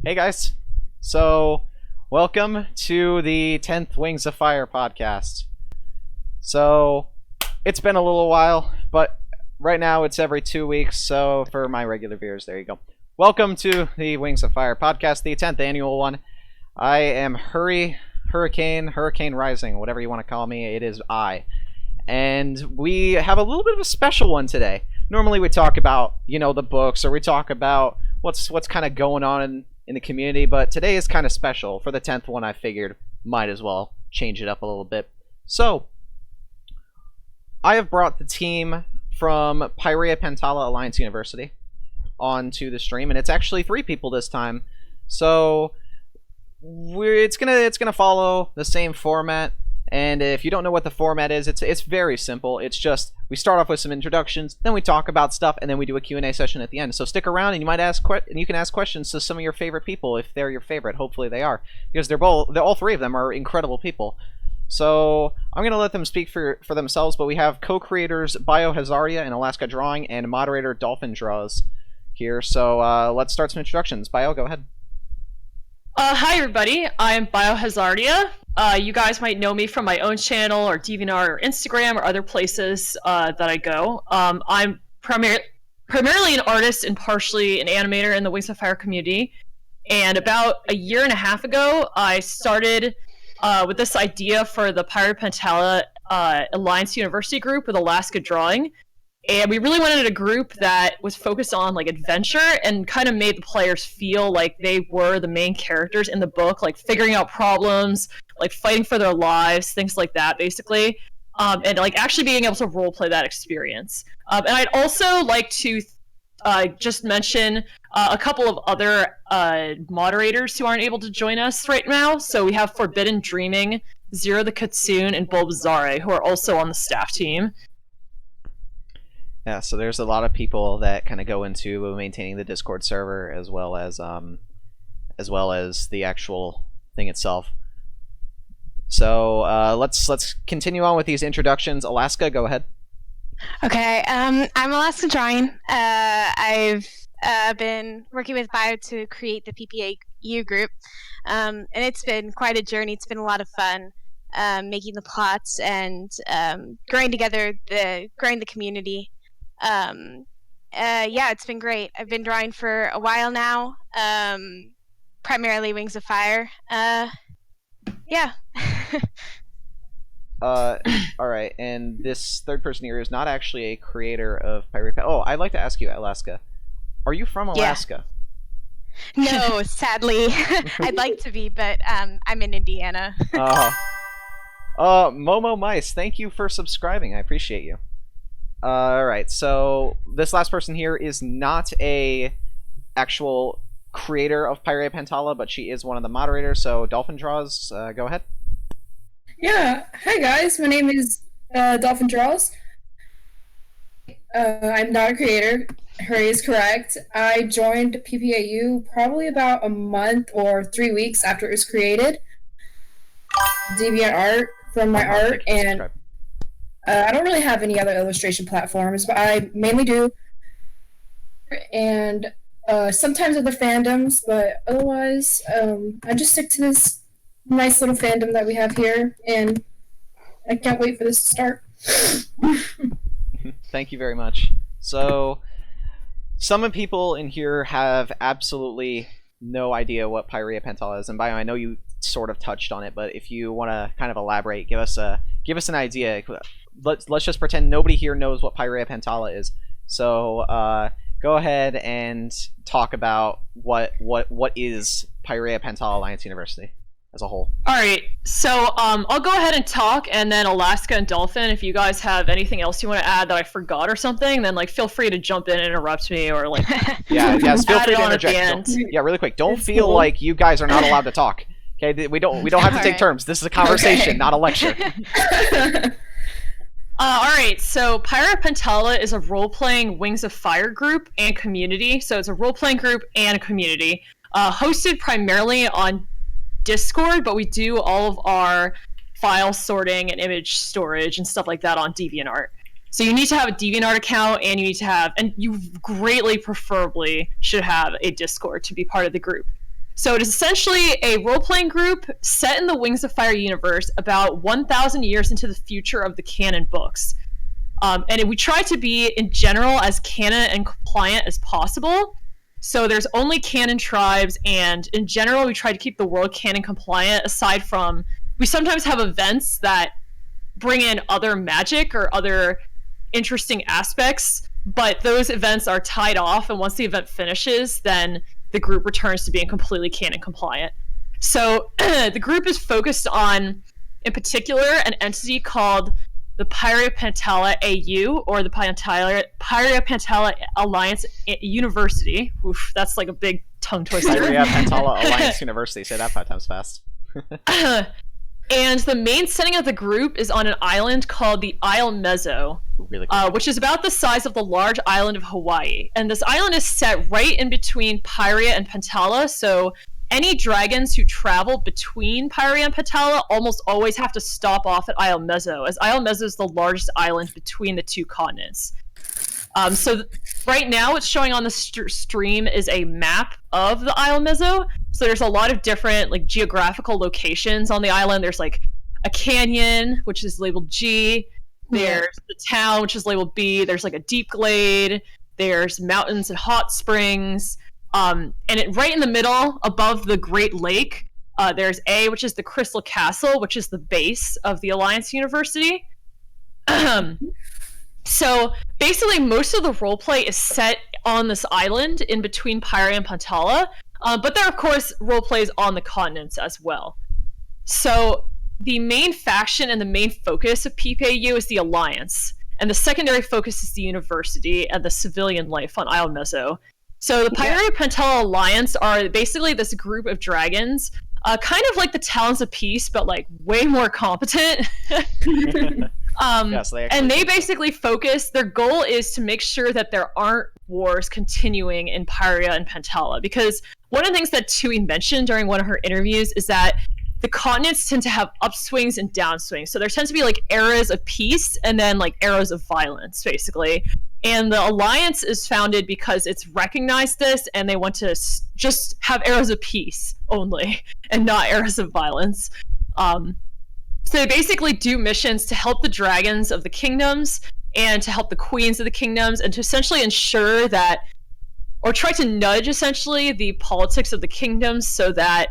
Hey guys. So, welcome to the 10th Wings of Fire podcast. So, it's been a little while, but right now it's every 2 weeks, so for my regular viewers, there you go. Welcome to the Wings of Fire podcast, the 10th annual one. I am Hurricane Rising, whatever you want to call me, it is I. And we have a little bit of a special one today. Normally we talk about, the books, or we talk about what's kind of going on in the community, but today is kind of special. For the 10th one, I figured might as well change it up a little bit. So, I have brought the team from Piraea Pantala Alliance University onto the stream, and it's actually 3 people this time. So, it's gonna follow the same format. And if you don't know what the format is, it's very simple. It's just we start off with some introductions, then we talk about stuff, and then we do a Q&A session at the end. So stick around, and you can ask questions to some of your favorite people if they're your favorite. Hopefully they are, because all 3 of them are incredible people. So I'm gonna let them speak for themselves. But we have co-creators Biohazardia and Alaska Drawing, and moderator Dolphin Draws here. So let's start some introductions. Bio, go ahead. Hi everybody, I'm Biohazardia. You guys might know me from my own channel or DeviantArt or Instagram or other places that I go. I'm primarily an artist and partially an animator in the Wings of Fire community. And about a year and a half ago, I started with this idea for the Piraea Pantala Alliance University group with Alaska Drawing. And we really wanted a group that was focused on like adventure and kind of made the players feel like they were the main characters in the book, like figuring out problems, like fighting for their lives, things like that, basically. And like actually being able to roleplay that experience. And I'd also like to just mention a couple of other moderators who aren't able to join us right now. So we have Forbidden Dreaming, Zero the Kitsune, and Bulbasaur, who are also on the staff team. Yeah, so there's a lot of people that kind of go into maintaining the Discord server as well as the actual thing itself. So let's continue on with these introductions. Alaska, go ahead. Okay, I'm Alaska Drawing. I've been working with Bio to create the PPAU group, and it's been quite a journey. It's been a lot of fun making the plots and growing the community. Yeah, it's been great. I've been drawing for a while now, primarily Wings of Fire. Yeah. Alright, and this third person here is not actually a creator of Piraea. Oh, I'd like to ask you, Alaska, are you from Alaska? Yeah. No, sadly. I'd like to be, but I'm in Indiana. Momo Mice, thank you for subscribing. I appreciate you. Alright, so this last person here is not a actual creator of Piraea Pantala, but she is one of the moderators, so Dolphin Draws, go ahead. Yeah, hi guys, my name is Dolphin Draws. I'm not a creator, Hurry is correct. I joined PPAU probably about a month or 3 weeks after it was created. DeviantArt from my art, and I don't really have any other illustration platforms, but I mainly do, and sometimes other fandoms, but otherwise, I just stick to this nice little fandom that we have here, and I can't wait for this to start. Thank you very much. So, some people in here have absolutely no idea what Piraea Pantala is, and Bio, I know you sort of touched on it, but if you want to kind of elaborate, give us an idea. Let's just pretend nobody here knows what Piraea Pantala is. So go ahead and talk about what is Piraea Pantala Alliance University as a whole. All right, so I'll go ahead and talk, and then Alaska and Dolphin, if you guys have anything else you want to add that I forgot or something, then like feel free to jump in and interrupt me, or like yes, feel free to interject. Yeah, really quick. Don't feel like you guys are not allowed to talk. Okay, we don't have to take turns. This is a conversation, not a lecture. Alright, so Piraea Pantala is a role-playing Wings of Fire group and community. So it's a role-playing group and a community. Hosted primarily on Discord, but we do all of our file sorting and image storage and stuff like that on DeviantArt. So you need to have a DeviantArt account, and you need to have, and you greatly preferably should have a Discord to be part of the group. So it is essentially a role-playing group set in the Wings of Fire universe about 1,000 years into the future of the canon books. And we try to be, in general, as canon and compliant as possible. So there's only canon tribes, and in general, we try to keep the world canon compliant, aside from, we sometimes have events that bring in other magic or other interesting aspects, but those events are tied off, and once the event finishes, then the group returns to being completely canon compliant. So the group is focused on, in particular, an entity called the Pyria Pantala AU, or the Pyria Pantala Alliance University. Oof, that's like a big tongue twister. Pyria Pantala Alliance University. Say that 5 times fast. And the main setting of the group is on an island called the Isle Mezzo, Really cool. which is about the size of the large island of Hawaii. And this island is set right in between Pyria and Pantala, so any dragons who travel between Pyria and Pantala almost always have to stop off at Isle Mezzo, as Isle Mezzo is the largest island between the two continents. Right now what's showing on the stream is a map of the Isle Mezzo. So there's a lot of different like geographical locations on the island. There's like a canyon, which is labeled G. There's the town, which is labeled B. There's like a deep glade. There's mountains and hot springs. And right in the middle, above the Great Lake, there's A, which is the Crystal Castle, which is the base of the Alliance University. So basically, most of the roleplay is set on this island in between Pyria and Pantala, but there are, of course, roleplays on the continents as well. So the main faction and the main focus of PPAU is the Alliance, and the secondary focus is the University and the civilian life on Isle Mezzo. So the Pyria Pantala Alliance are basically this group of dragons, kind of like the Talons of Peace, but like way more competent. Yes, and they basically focus, their goal is to make sure that there aren't wars continuing in Pyria and Pantala, because one of the things that Tui mentioned during one of her interviews is that the continents tend to have upswings and downswings. So there tends to be like eras of peace and then like eras of violence, basically. And the Alliance is founded because it's recognized this, and they want to just have eras of peace only, and not eras of violence. So they basically do missions to help the dragons of the kingdoms, and to help the queens of the kingdoms, and to essentially ensure that, or try to nudge essentially the politics of the kingdoms, so that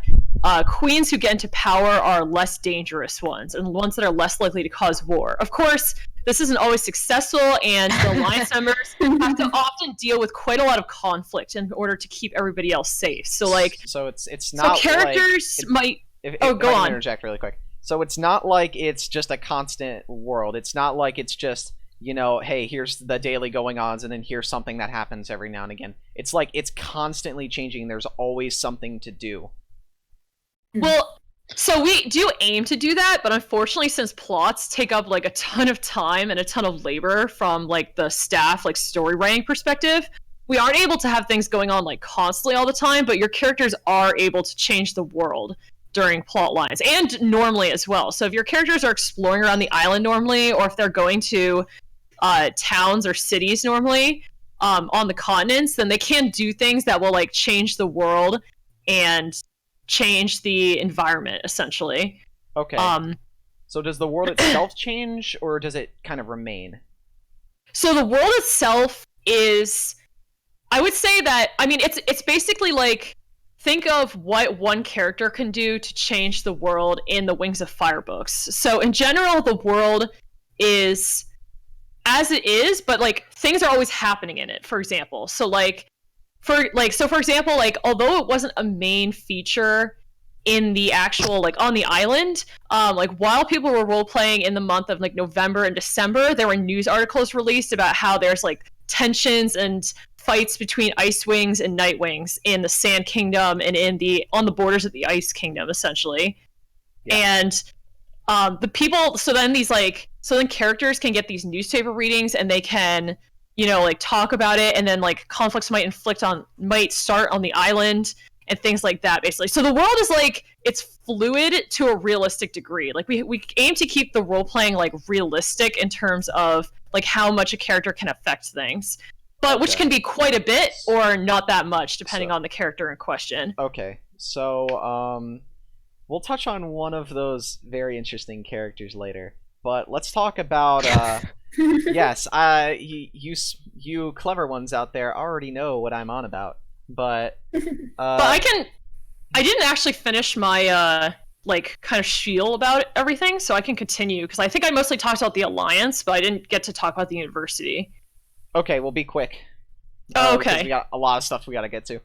queens who get into power are less dangerous ones, and ones that are less likely to cause war. Of course, this isn't always successful, and the Alliance members have to often deal with quite a lot of conflict in order to keep everybody else safe. So like, it's not characters like, might. Go on. If I can interject really quick. So it's not like it's just a constant world. It's not like it's just, you know, hey, here's the daily going-ons, and then here's something that happens every now and again. It's like it's constantly changing. There's always something to do. Well, so we do aim to do that, but unfortunately, since plots take up like a ton of time and a ton of labor from like the staff, like story writing perspective, we aren't able to have things going on like constantly all the time, but your characters are able to change the world during plot lines, and normally as well. So if your characters are exploring around the island normally, or if they're going to towns or cities normally on the continents, then they can do things that will like change the world and change the environment, essentially. Okay. So does the world itself change, or does it kind of remain? So the world itself is, I would say that, I mean, it's basically like, think of what one character can do to change the world in the Wings of Fire books. So in general, the world is as it is, but like things are always happening in it, for example. So for example, like although it wasn't a main feature in the actual like on the island, like while people were role playing in the month of like November and December, there were news articles released about how there's like tensions and fights between Ice Wings and Night Wings in the Sand Kingdom and on the borders of the Ice Kingdom, essentially. Yeah. And the people, so then characters can get these newspaper readings, and they can, you know, like talk about it, and then like conflicts might start on the island and things like that, basically. So the world is like, it's fluid to a realistic degree. Like we aim to keep the role playing like realistic in terms of like how much a character can affect things. But which can be quite a bit or not that much, depending on the character in question. Okay. So, we'll touch on one of those very interesting characters later. But let's talk about, yes, you clever ones out there already know what I'm on about. But, But I didn't actually finish my, like, kind of spiel about everything, so I can continue, because I think I mostly talked about the Alliance, but I didn't get to talk about the University. Okay, we'll be quick. Oh, Because okay. we got a lot of stuff we gotta get to.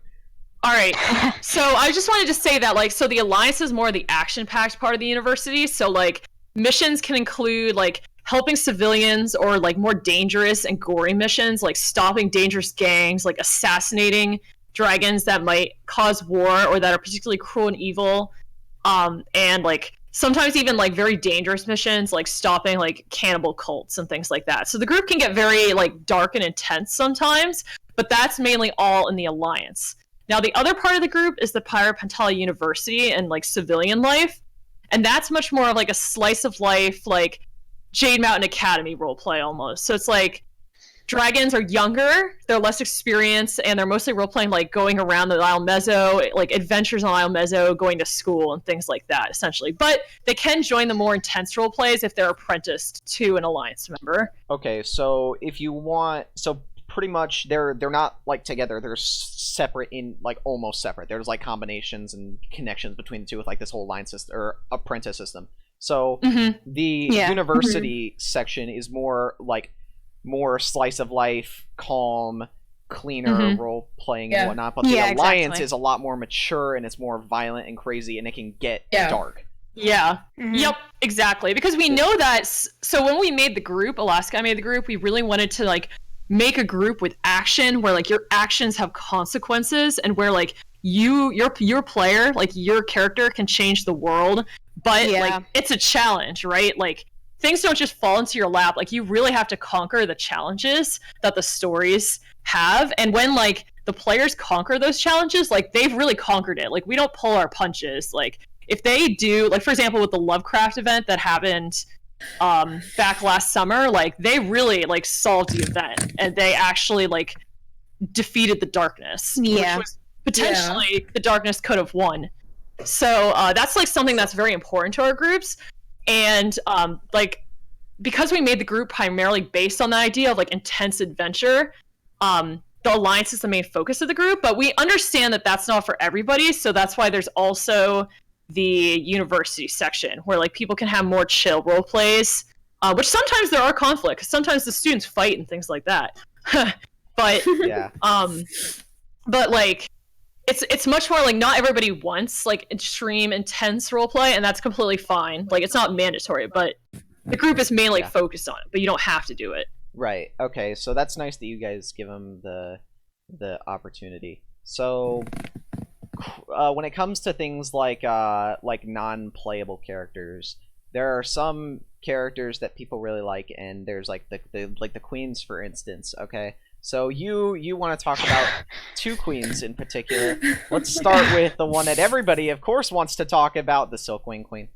All right. So I just wanted to say that, like, so the Alliance is more the action-packed part of the University, so, like, missions can include, like, helping civilians or, like, more dangerous and gory missions, like stopping dangerous gangs, like assassinating dragons that might cause war or that are particularly cruel and evil, and like sometimes even like very dangerous missions like stopping like cannibal cults and things like that. So the group can get very like dark and intense sometimes, but that's mainly all in the Alliance. Now the other part of the group is the Pirate Suntale University and like civilian life, and that's much more of like a slice of life, like Jade Mountain Academy roleplay almost. So it's like dragons are younger, they're less experienced, and they're mostly role-playing like going around the Isle Mezzo, like adventures on Isle Mezzo, going to school and things like that, essentially. But they can join the more intense role-plays if they're apprenticed to an Alliance member. Okay, so if you want, so pretty much they're not like together, they're separate in like almost separate. There's like combinations and connections between the two with like this whole line system or apprentice system. So the university section is more like more slice of life, calm, cleaner role playing and whatnot. But the Alliance is a lot more mature and it's more violent and crazy, and it can get dark. Yeah. Yep, exactly. Because we know that. So when we made the group, Alaska made the group, we really wanted to like make a group with action where like your actions have consequences and where like your player, like your character can change the world, but like it's a challenge, right? Like things don't just fall into your lap. Like you really have to conquer the challenges that the stories have. And when like the players conquer those challenges, like they've really conquered it. Like we don't pull our punches. Like if they do, like for example with the Lovecraft event that happened back last summer, like they really like solved the event and they actually like defeated the darkness. Which was potentially the darkness could have won. So that's like something that's very important to our groups. And like because we made the group primarily based on the idea of like intense adventure, the Alliance is the main focus of the group, but we understand that that's not for everybody, so that's why there's also the university section where like people can have more chill role plays, which sometimes there are conflicts. Sometimes the students fight and things like that. But but like it's much more like not everybody wants like extreme intense roleplay, and that's completely fine. Like it's not mandatory, but the group is mainly focused on it, but you don't have to do it. Right. Okay. So that's nice that you guys give them the opportunity. So when it comes to things like non-playable characters, there are some characters that people really like, and there's like the queens, for instance. Okay. So you want to talk about two queens in particular. Let's start with the one that everybody, of course, wants to talk about, the Silkwing Queen.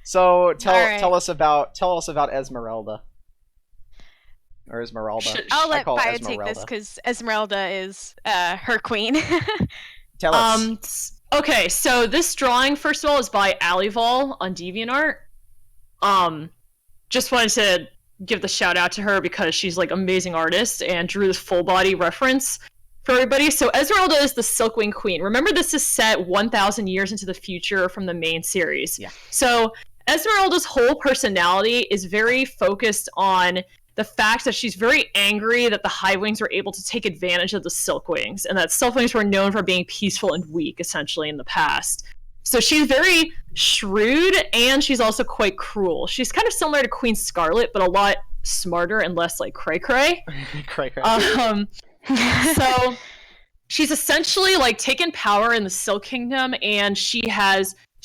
So tell us about Esmeralda. Or Esmeralda. I'll let Bio Esmeralda. take this because Esmeralda is her queen. Tell us. Okay, so this drawing, first of all, is by Alival on DeviantArt. Just wanted to give the shout out to her because she's like amazing artist and drew this full body reference for everybody. So Esmeralda is the Silkwing Queen. Remember, this is set 1,000 years into the future from the main series. Yeah. So Esmeralda's whole personality is very focused on the fact that she's very angry that the Highwings were able to take advantage of the Silkwings, and that Silkwings were known for being peaceful and weak, essentially, in the past. So she's very shrewd, and she's also quite cruel. She's kind of similar to Queen Scarlet, but a lot smarter and less like cray-cray. Cray-cray. So she's essentially like taken power in the Silk Kingdom, and she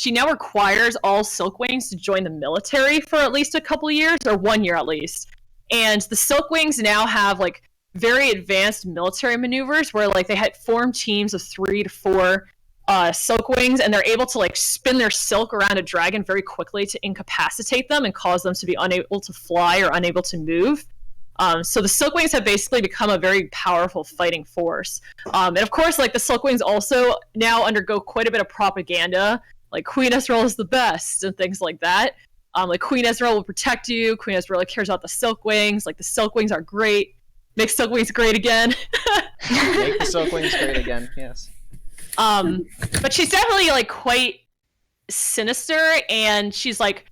now requires all Silkwings to join the military for at least a couple years, or 1 year at least. And the Silkwings now have like very advanced military maneuvers where like they had formed teams of 3 to 4 Silkwings, and they're able to like spin their silk around a dragon very quickly to incapacitate them and cause them to be unable to fly or unable to move. So the Silkwings have basically become a very powerful fighting force. And of course, like the Silkwings also now undergo quite a bit of propaganda. Like Queen Ezreal is the best and things like that. Like Queen Ezreal will protect you. Queen Ezreal like, cares about the Silkwings. Like the Silkwings are great. Make Silkwings great again. Make the Silkwings great again. Yes. But she's definitely like quite sinister, and she's like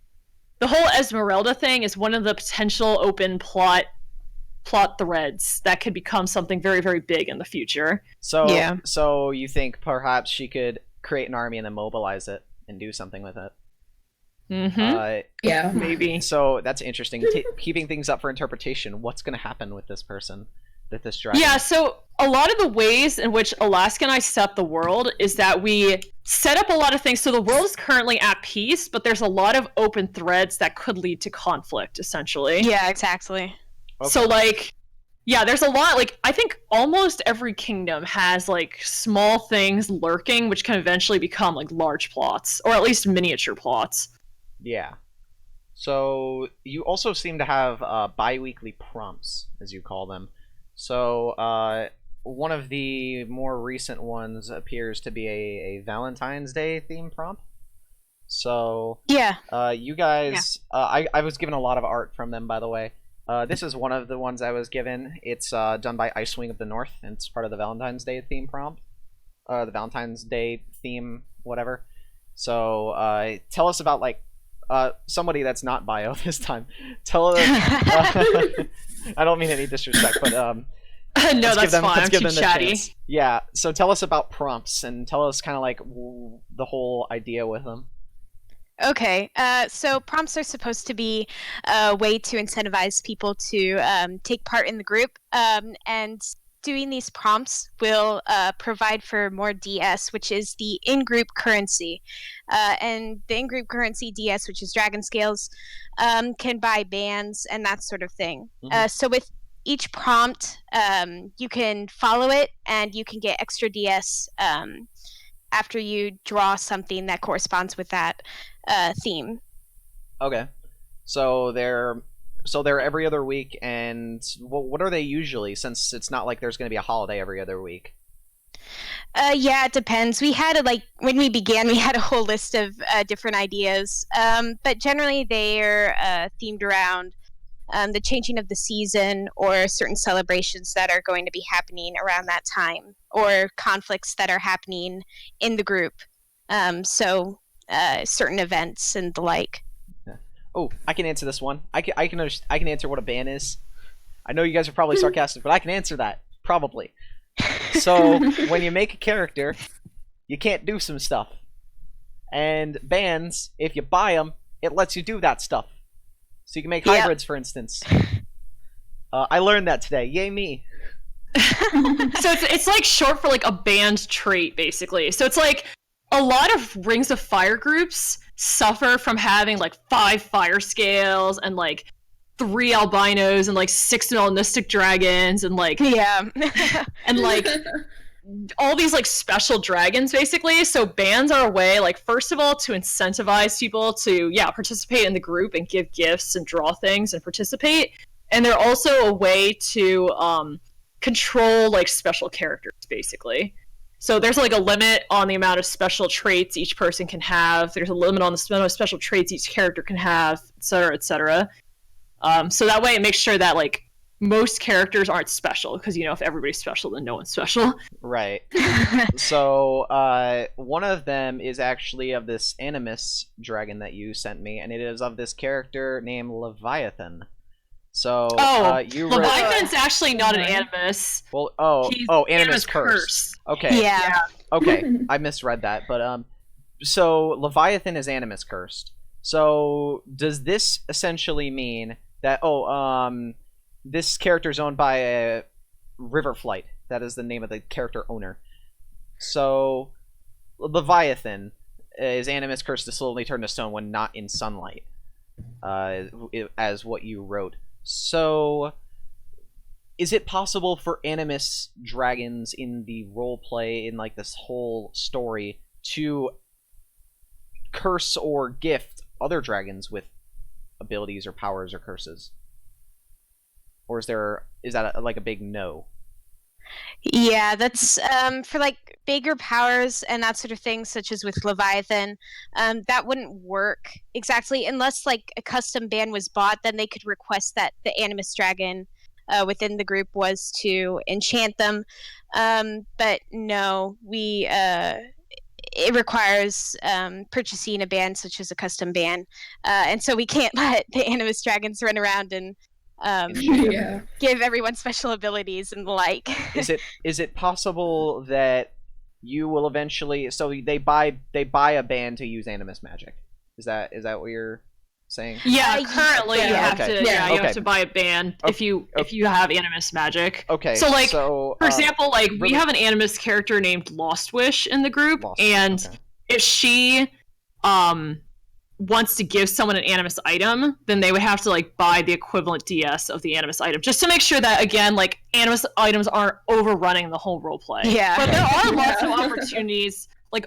the whole Esmeralda thing is one of the potential open plot threads that could become something very, very big in the future. So you think perhaps she could create an army and then mobilize it and do something with it? Yeah, maybe. So that's interesting. Keeping things up for interpretation. What's going to happen with this person, with this dragon? Yeah, so a lot of the ways in which Alaska and I set up the world is that we set up a lot of things. So the world is currently at peace, but there's a lot of open threads that could lead to conflict, essentially. Yeah, exactly. Okay. So, like, yeah, there's a lot, like, I think almost every kingdom has, like, small things lurking, which can eventually become, like, large plots, or at least miniature plots. Yeah. So you also seem to have biweekly prompts, as you call them. So one of the more recent ones appears to be a Valentine's Day theme prompt. So Yeah. you guys, I was given a lot of art from them, by the way. This is one of the ones I was given. It's done by Icewing of the North, and it's part of the Valentine's Day theme prompt. The Valentine's Day theme, whatever. So tell us about, like, somebody that's not bio this time. Tell us. I don't mean any disrespect, but No, that's fine. I'm too chatty. Chance. Yeah. So tell us about prompts and tell us kind of like the whole idea with them. Okay, so prompts are supposed to be a way to incentivize people to take part in the group, and doing these prompts will provide for more DS, which is the in-group currency. And the in-group currency DS, which is Dragon Scales, can buy bands and that sort of thing. So with each prompt, you can follow it and you can get extra DS after you draw something that corresponds with that theme. Okay. So they're every other week, and what are they usually, since it's not like there's going to be a holiday every other week? Yeah, it depends. We had when we began, we had a whole list of different ideas, but generally they're themed around the changing of the season or certain celebrations that are going to be happening around that time, or conflicts that are happening in the group. So certain events and the like. Oh, I can answer this one. I can answer what a ban is. I know you guys are probably sarcastic, but I can answer that probably. So when you make a character, you can't do some stuff, and bans, if you buy them, it lets you do that stuff. So you can make hybrids, for instance. I learned that today. Yay me! So it's like short for like a banned trait, basically. So it's like a lot of Rings of Fire groups suffer from having like 5 fire scales and like 3 albinos and like 6 melanistic dragons and like and like all these like special dragons, basically. So bans are a way, like, first of all, to incentivize people to participate in the group and give gifts and draw things and participate. And they're also a way to control like special characters, basically. So there's like a limit on the amount of special traits each person can have. There's a limit on the amount of special traits each character can have, etc., etc. So that way it makes sure that like most characters aren't special, because, you know, if everybody's special, then no one's special. Right. So one of them is actually of this Animus dragon that you sent me, and it is of this character named Leviathan. So you Leviathan's actually not an Animus. Well, Animus curse. Okay. Yeah. Okay, I misread that, but so Leviathan is Animus cursed. So does this essentially mean that this character is owned by a Riverflight? That is the name of the character owner. So Leviathan is Animus cursed to slowly turn to stone when not in sunlight, as what you wrote. So is it possible for Animus dragons in the roleplay, in like this whole story, to curse or gift other dragons with abilities or powers or curses? or is that like a big no? Yeah, that's for like bigger powers and that sort of thing, such as with Leviathan. That wouldn't work exactly unless like a custom band was bought. Then they could request that the Animus Dragon within the group was to enchant them. But no, it requires purchasing a band such as a custom band, and so we can't let the Animus Dragons run around and Yeah. give everyone special abilities and the like. Is it possible that you will eventually, so they buy a band to use Animus magic? Is that what you're saying? Yeah, currently you yeah. have Okay. to. Yeah, you Okay. have to buy a band if you have Animus magic. Okay. So like, so, for example, like we really- have an Animus character named Lost Wish in the group, Lost, and okay. if she wants to give someone an Animus item, then they would have to like buy the equivalent DS of the Animus item, just to make sure that again, like Animus items aren't overrunning the whole roleplay. Yeah. But there are lots of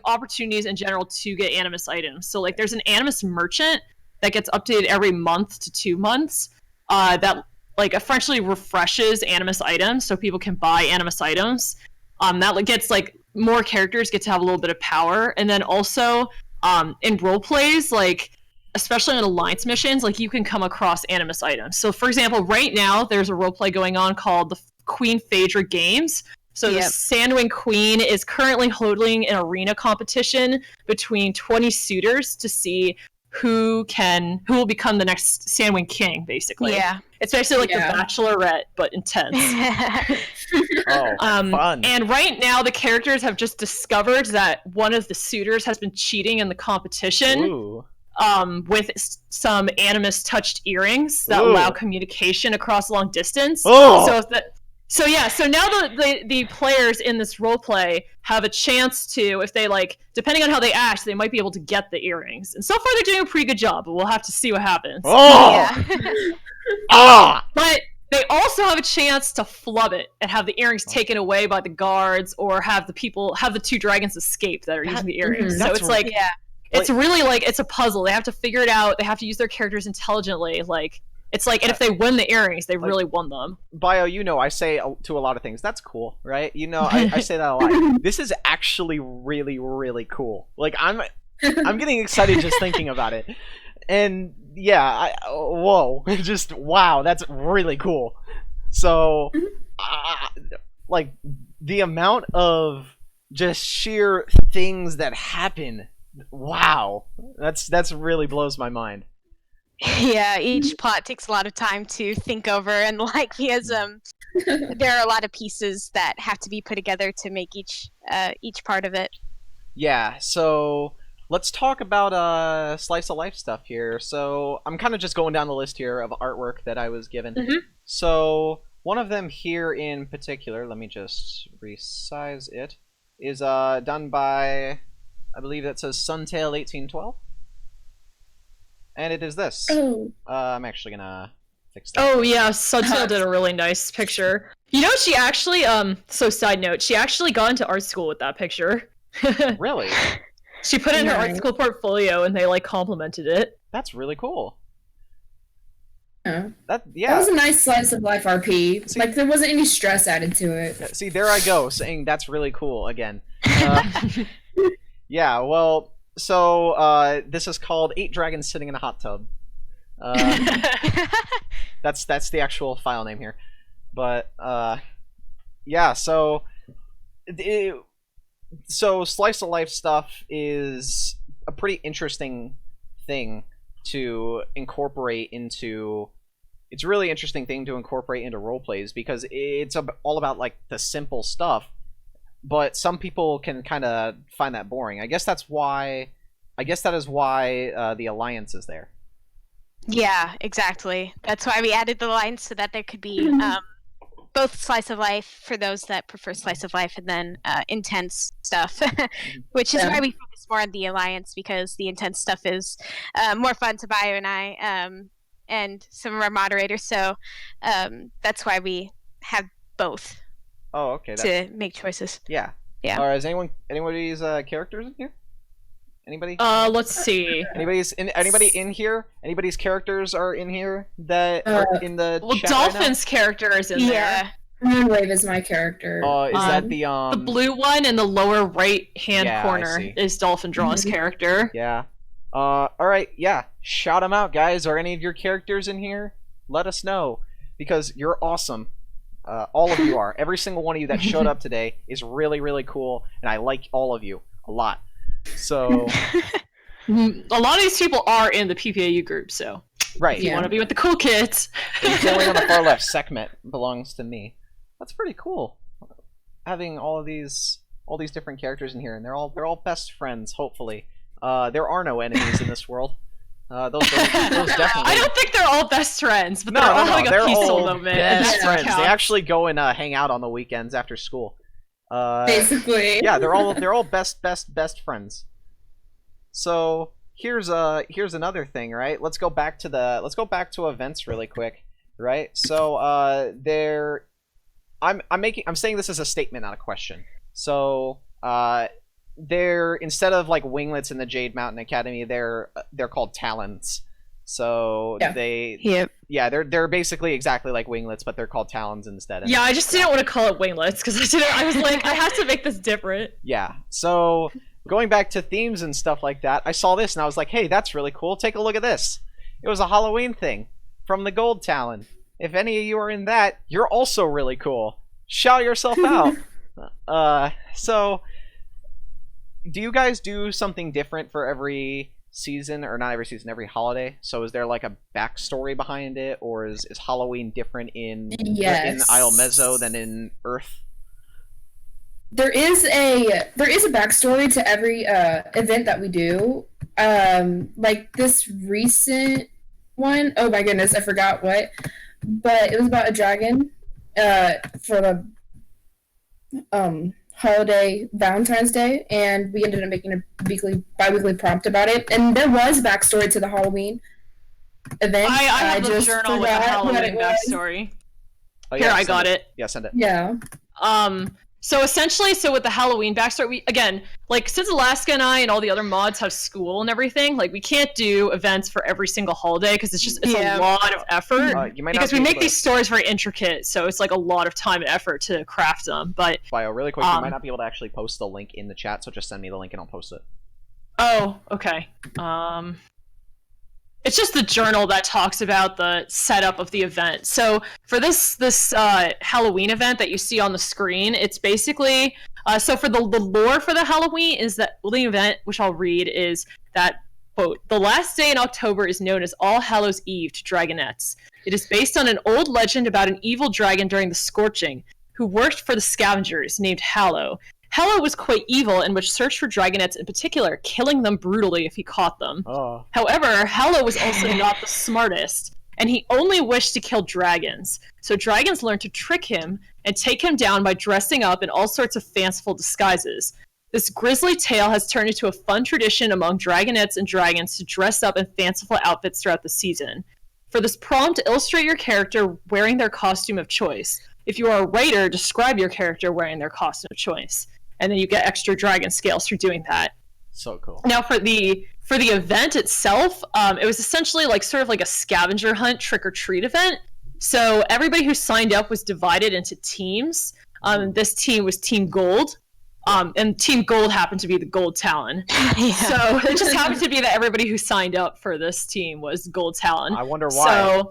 opportunities in general to get Animus items. So like, there's an Animus merchant that gets updated every month to 2 months. That like essentially refreshes Animus items, so people can buy Animus items. That gets like more characters get to have a little bit of power, and then also in role plays, like especially in alliance missions, like you can come across Animus items. So for example, right now there's a role play going on called the Queen Phaedra Games. So the Sandwing Queen is currently holding an arena competition between 20 suitors to see who will become the next Sandwing King, basically. Yeah. It's basically like The Bachelorette, but intense. Oh, fun. And right now, the characters have just discovered that one of the suitors has been cheating in the competition. Ooh. With some Animus touched earrings that Ooh. allow communication across long distance. Oh. So now the players in this roleplay have a chance to, if they like, depending on how they act, they might be able to get the earrings. And so far they're doing a pretty good job, but we'll have to see what happens. Oh. Yeah. But they also have a chance to flub it and have the earrings taken away by the guards, or have the two dragons escape that are using the earrings. So it's like, it's really like, it's a puzzle. They have to figure it out. They have to use their characters intelligently. Like, it's like, and if they win the earrings, they really won them. Bio, I say to a lot of things, that's cool, right? I say that a lot. This is actually really, really cool. Like, I'm getting excited just thinking about it. And yeah, whoa, just wow, that's really cool. So, like, the amount of just sheer things that happen, wow, that's really blows my mind. Yeah, each plot takes a lot of time to think over, and like because there are a lot of pieces that have to be put together to make each part of it. Yeah, so let's talk about slice of life stuff here. So I'm kind of just going down the list here of artwork that I was given. Mm-hmm. So one of them here in particular, let me just resize it, is done by, I believe that says Suntale 1812. And it is this. Oh. I'm actually gonna fix that. Oh yeah, Suntale did a really nice picture. You know, she actually, so side note, she actually got into art school with that picture. Really? She put it in her art school portfolio, and they like complimented it. That's really cool. Yeah. That was a nice slice of life RP. See, like, there wasn't any stress added to it. See, there I go, saying that's really cool again. Yeah, well, so this is called 8 Dragons Sitting in a Hot Tub. That's the actual file name here. But yeah, so slice of life stuff is a pretty interesting thing to incorporate into. It's a really interesting thing to incorporate into role plays because it's all about like the simple stuff. But some people can kind of find that boring. I guess that is why the Alliance is there. Yeah, exactly. That's why we added the lines so that there could be both slice of life for those that prefer slice of life, and then intense stuff, which is why we focus more on the Alliance, because the intense stuff is more fun to Bio and I and some of our moderators. So that's why we have both. Oh, okay. To make choices. Yeah. Yeah. Or is anybody's characters in here? Anybody? Let's see. Anybody in here? Anybody's characters are in here that are in the Well, chat Dolphin's character is in there. Yeah. Moonwave is my character. Oh, is that the The blue one in the lower right-hand Yeah, I corner see. is Dolphin Draw's character. Yeah. All right. Yeah. Shout them out, guys. Are any of your characters in here? Let us know because you're awesome. All of you are. Every single one of you that showed up today is really, really cool, and I like all of you a lot. So, A lot of these people are in the PPAU group, so right. if you want to be with the cool kids. The only on the far left segment belongs to me. That's pretty cool. Having all these different characters in here, and they're all best friends. Hopefully, there are no enemies in this world. Those definitely. I don't think they're all best friends, but they're all having a peaceful moment. Best friends. Counts. They actually go and hang out on the weekends after school. Basically. Yeah, they're all best friends. So here's another thing, right? Let's go back to events really quick, right? So I'm saying this as a statement, not a question. So they're, instead of like winglets in the Jade Mountain Academy, they're called talons. So yeah. they're basically exactly like winglets, but they're called talons instead. Yeah, I just didn't want to call it winglets because I was like, I have to make this different. Yeah. So going back to themes and stuff like that, I saw this and I was like, hey, that's really cool. Take a look at this. It was a Halloween thing from the Gold Talon. If any of you are in that, you're also really cool. Shout yourself out. So do you guys do something different for every season, or not every season, every holiday? So is there like a backstory behind it, or is Halloween different in Isle Mezzo than in Earth? There is a backstory to every event that we do. Like this recent one, oh my goodness, I forgot what, but it was about a dragon for the holiday Valentine's Day, and we ended up making a bi-weekly prompt about it, and there was backstory to the Halloween event. I have the just journal with the Halloween backstory. Oh, Here, I got it. Yeah, send it. Yeah. So essentially, with the Halloween backstory, we, again, like, since Alaska and I and all the other mods have school and everything, like, we can't do events for every single holiday because it's a lot of effort. Because we make these stories very intricate, so it's like a lot of time and effort to craft them. But Bio, really quick, you might not be able to actually post the link in the chat, so just send me the link and I'll post it. Oh, okay. It's just the journal that talks about the setup of the event. So for this Halloween event that you see on the screen, it's basically so for the lore for the Halloween is that the event, which I'll read, is that, quote, the last day in October is known as All Hallows Eve to dragonettes. It is based on an old legend about an evil dragon during the Scorching who worked for the scavengers named Hallow. Hallow was quite evil and would search for dragonettes in particular, killing them brutally if he caught them. Oh. However, Hallow was also not the smartest, and he only wished to kill dragons. So dragons learned to trick him and take him down by dressing up in all sorts of fanciful disguises. This grisly tale has turned into a fun tradition among dragonettes and dragons to dress up in fanciful outfits throughout the season. For this prompt, illustrate your character wearing their costume of choice. If you are a writer, describe your character wearing their costume of choice. And then you get extra dragon scales for doing that. So cool. Now for the event itself, it was essentially like sort of like a scavenger hunt trick-or-treat event. So everybody who signed up was divided into teams. This team was Team Gold. And Team Gold happened to be the Gold Talon. Yeah. So it just happened to be that everybody who signed up for this team was Gold Talon. I wonder why.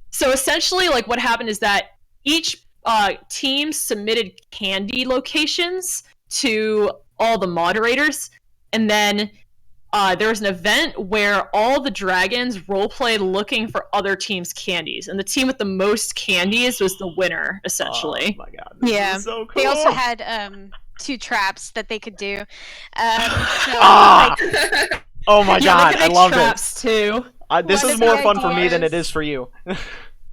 So essentially, like, what happened is that each team submitted candy locations to all the moderators, and then there was an event where all the dragons roleplayed looking for other teams' candies, and the team with the most candies was the winner, essentially. Oh my god! Yeah, is so cool. They also had 2 traps that they could do. Oh my god! I love traps too. This is more fun for me than it is for you.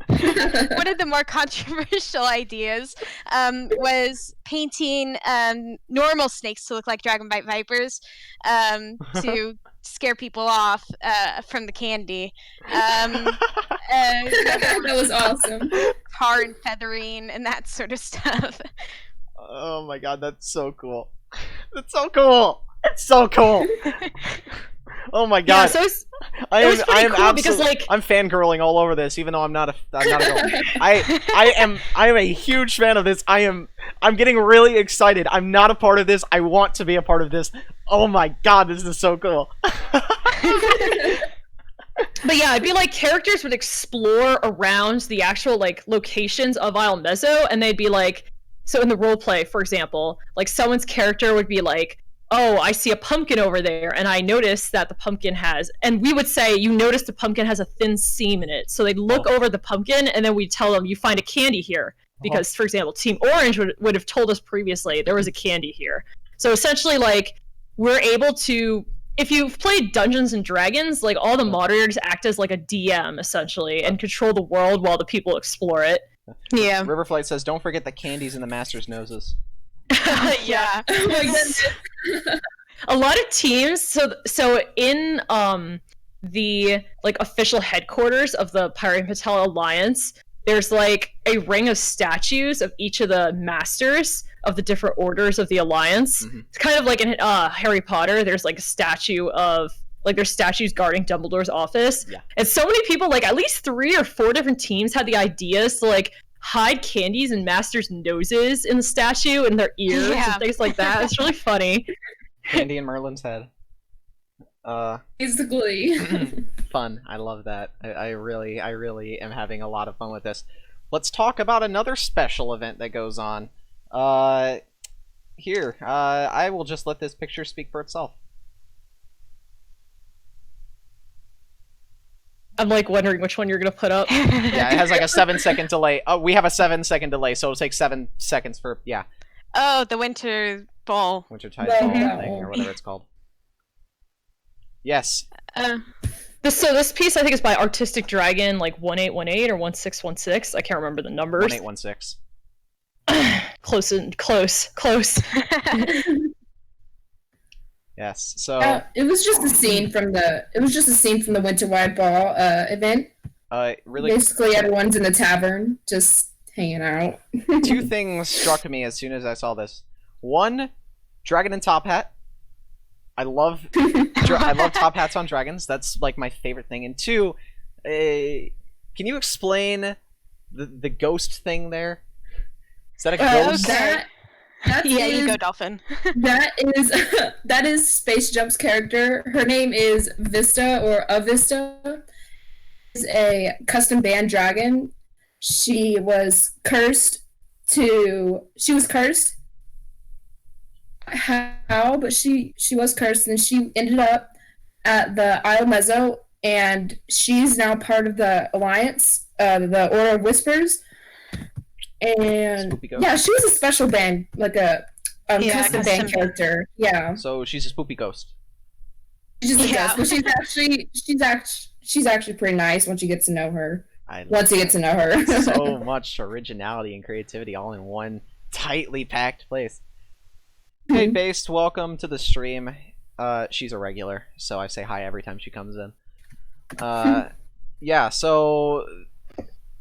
One of the more controversial ideas was painting normal snakes to look like dragonbite vipers to scare people off from the candy. That was awesome. Tar and feathering and that sort of stuff. Oh my god, that's so cool. That's so cool. It's so cool. Oh my god. Yeah, so I it was pretty am cool because, like, I'm fangirling all over this, even though I'm not a girl. I am a huge fan of this. I'm getting really excited. I'm not a part of this. I want to be a part of this. Oh my god, this is so cool. But yeah, it'd be like characters would explore around the actual like locations of Isle Mezzo, and they'd be like, so in the roleplay, for example, like someone's character would be like, oh, I see a pumpkin over there, and I noticed that the pumpkin has, and we would say, you notice the pumpkin has a thin seam in it. So they'd look over the pumpkin, and then we'd tell them, you find a candy here. Because, for example, Team Orange would have told us previously there was a candy here. So essentially, like, we're able to, if you've played Dungeons and Dragons, like, all the moderators act as like a DM, essentially, and control the world while the people explore it. Yeah. Riverflight says, don't forget the candies in the master's noses. Yeah. Oh my goodness. A lot of teams, so in the like official headquarters of the Pirate and Patel Alliance, there's like a ring of statues of each of the masters of the different orders of the Alliance. Mm-hmm. It's kind of like in Harry Potter, there's like a statue of, like there's statues guarding Dumbledore's office. Yeah. And so many people, like at least 3 or 4 different teams had the ideas to like hide candies in masters' noses in the statue and their ears and things like that. It's really funny. Candy in Merlin's head. Basically. Fun. I love that. I really am having a lot of fun with this. Let's talk about another special event that goes on. Here, I will just let this picture speak for itself. I'm like wondering which one you're gonna put up. Yeah, it has like a 7-second delay. Oh, we have a 7-second delay, so it'll take 7 seconds for, yeah. Oh, the winter ball. Winter Tide Ball thing, or whatever it's called. Yes. This piece I think is by Artistic Dragon, like 1818 or 1616. I can't remember the numbers. 1816. Close. Yes. So it was just a scene from the Winter Wide Ball event. Really. Basically, everyone's in the tavern, just hanging out. 2 things struck me as soon as I saw this. 1, dragon and top hat. I love top hats on dragons. That's like my favorite thing. And 2, can you explain the ghost thing there? Is that a ghost? You go, Dolphin. that is Space Jump's character. Her name is Vista or Avista. Is a custom band dragon. She was cursed. How? But she was cursed, and she ended up at the Isle Mezzo, and she's now part of the Alliance, the Order of Whispers. And yeah, she was a special band, like a custom band character. Yeah. So she's a spoopy ghost. She's just a ghost, but she's actually pretty nice once you get to know her. Once you get to know her. So much originality and creativity all in one tightly packed place. Hey, Based, welcome to the stream. She's a regular, so I say hi every time she comes in. Yeah, so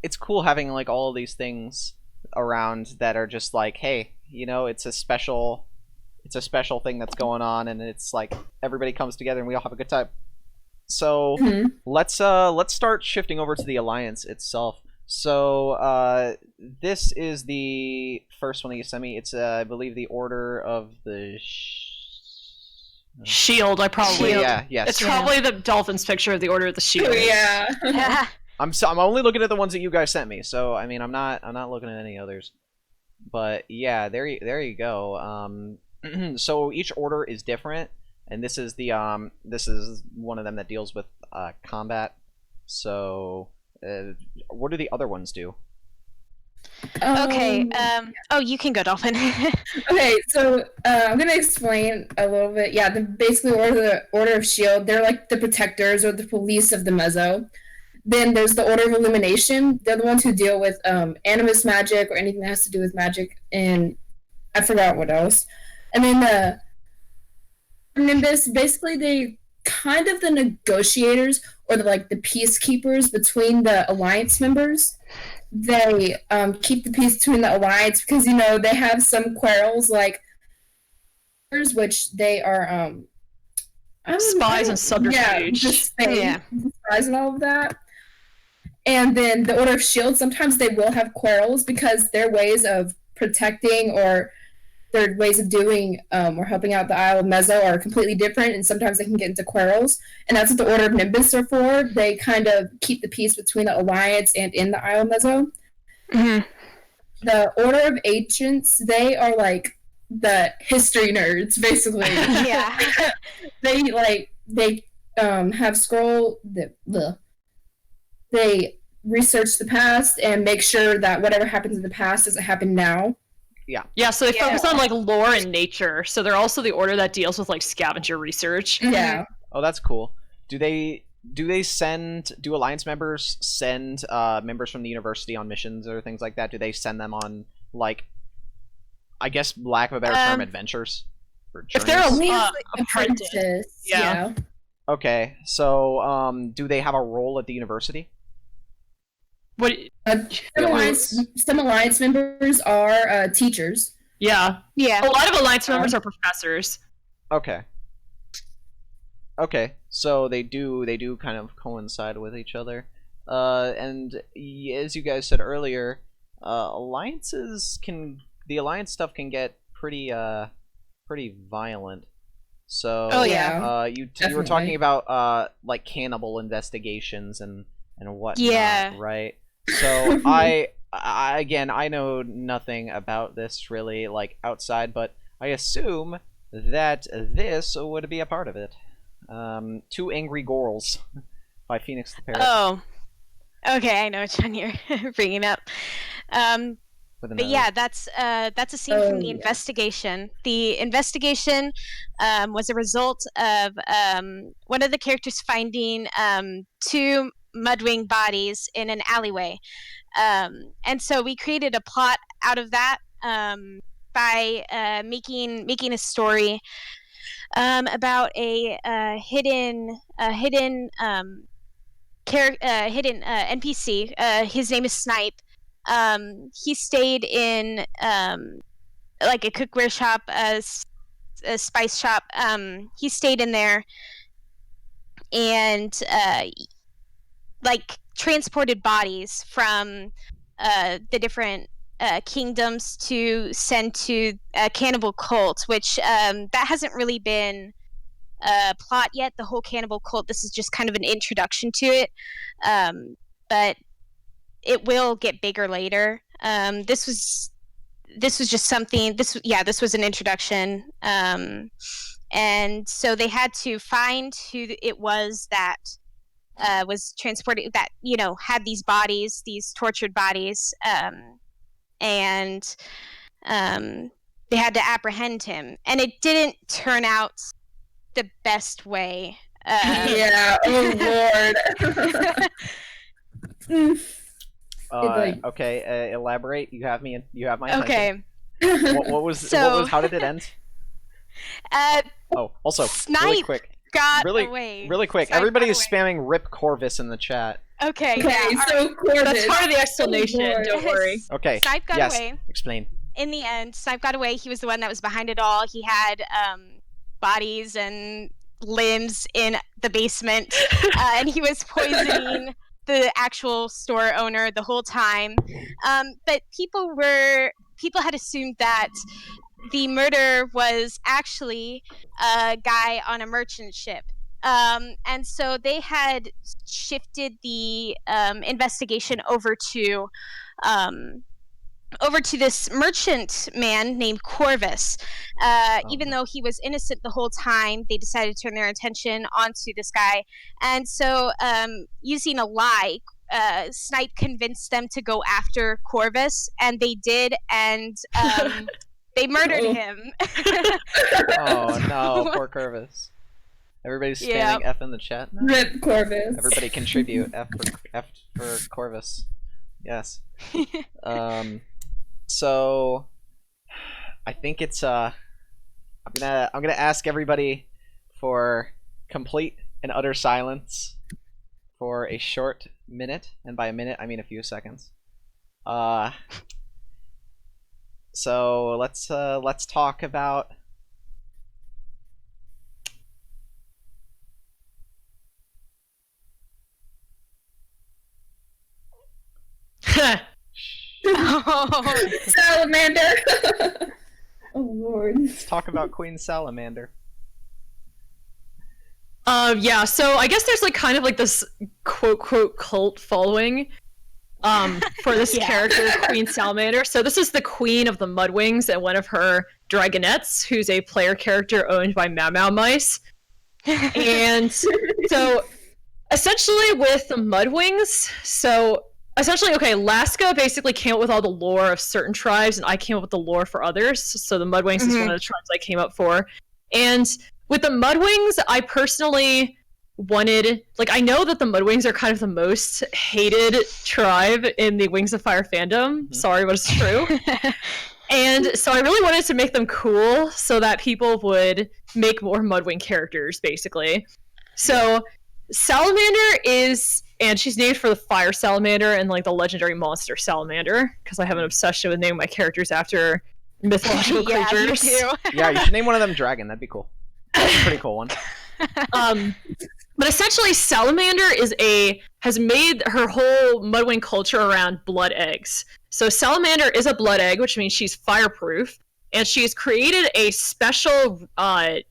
it's cool having like all of these things around that are just like, hey, you know, it's a special thing that's going on, and it's like everybody comes together and we all have a good time. So let's start shifting over to the Alliance itself. So this is the first one that you sent me. It's I believe the Order of the Shield. Yes. It's probably the Dolphin's picture of the Order of the Shield. Yeah. I'm only looking at the ones that you guys sent me. So I mean, I'm not looking at any others. But yeah, there you go. So each order is different, and this is one of them that deals with combat. So what do the other ones do? Okay. Oh, you can go, Dolphin. Okay, so I'm gonna explain a little bit. Yeah, basically Order of Shield. They're like the protectors or the police of the Mezzo. Then there's the Order of Illumination. They're the ones who deal with animus magic or anything that has to do with magic, and I forgot what else. And then the Nimbus, basically they kind of the negotiators or the peacekeepers between the Alliance members. They keep the peace between the Alliance because, you know, they have some quarrels, like which they are Spies and subterfuge. Yeah, spies and all of that. And then the Order of Shield, sometimes they will have quarrels because their ways of protecting or their ways of doing or helping out the Isle of Mezzo are completely different, and sometimes they can get into quarrels. And that's what the Order of Nimbus are for. They kind of keep the peace between the Alliance and in the Isle of Mezzo. Mm-hmm. The Order of Ancients, they are like the history nerds, basically. Yeah. they have they research the past and make sure that whatever happens in the past doesn't happen now. Yeah, so they focus on like lore and nature. So they're also the order that deals with like scavenger research. Yeah. Oh, that's cool. Do Alliance members send members from the university on missions or things like that? Do they send them on, like, I guess, lack of a better term, adventures? Or if they're apprentice. Yeah. Okay, so do they have a role at the university? What? Some Alliance members are teachers. Yeah. Yeah. A lot of Alliance members are professors. Okay. Okay, so they do kind of coincide with each other. And as you guys said earlier, the Alliance stuff can get pretty violent. So you were talking about like cannibal investigations and whatnot, right? So I know nothing about this really, like, outside, but I assume that this would be a part of it. Two Angry Girls by Phoenix the Parrot. Oh, okay, I know which one you're bringing up. But yeah, that's a scene from the investigation. The investigation was a result of one of the characters finding two mudwing bodies in an alleyway, and so we created a plot out of that by making a story about a hidden NPC. His name is Snipe. He stayed in like a cookware shop, a spice shop. He stayed in there and like transported bodies from the different kingdoms to send to a cannibal cult, which that hasn't really been a plot yet. The whole cannibal cult. This is just kind of an introduction to it, but it will get bigger later. This was just something. This was an introduction, and so they had to find who it was that was transported, that had these bodies, these tortured bodies, and they had to apprehend him, and it didn't turn out the best way. Yeah. Oh Lord. Okay, elaborate. You have my attention. Okay. What was how did it end? Also, Snipe really quick. Got away. Really quick. Snipe Everybody got is away. spamming Rip Corvus in the chat. Okay. So Corvus. That's part of the explanation. Don't worry. Okay. Snipe got away. Explain. In the end, Snipe got away. He was the one that was behind it all. He had bodies and limbs in the basement, and he was poisoning the actual store owner the whole time. But people had assumed that the murder was actually a guy on a merchant ship. And so they had shifted the investigation over to this merchant man named Corvus. Even though he was innocent the whole time, they decided to turn their attention onto this guy. And so, using a lie, Snipe convinced them to go after Corvus, and they did, and they murdered him. Oh no, poor Corvus. Everybody's spamming F in the chat now? Rip Corvus. Everybody contribute F for Corvus. Yes. So I think it's I'm gonna ask everybody for complete and utter silence for a short minute, and by a minute I mean a few seconds. So let's talk about Salamander. Oh Lord. Let's talk about Queen Salamander. Yeah, so I guess there's like kind of like this quote cult following for this character, Queen Salamander. So this is the queen of the Mudwings and one of her dragonettes, who's a player character owned by Mau Mice. And so essentially with the Mudwings, okay, Laska basically came up with all the lore of certain tribes, and I came up with the lore for others. So the Mudwings is one of the tribes I came up for. And with the Mudwings, I personally wanted, like, I know that the Mudwings are kind of the most hated tribe in the Wings of Fire fandom. Sorry, but it's true. And so I really wanted to make them cool so that people would make more Mudwing characters, basically. So Salamander is, and she's named for the fire salamander and like the legendary monster salamander, because I have an obsession with naming my characters after mythological creatures. You do. Yeah, you should name one of them Dragon. That'd be cool. That's a pretty cool one. But essentially, Salamander has made her whole Mudwing culture around blood eggs. So Salamander is a blood egg, which means she's fireproof, and she's created a special like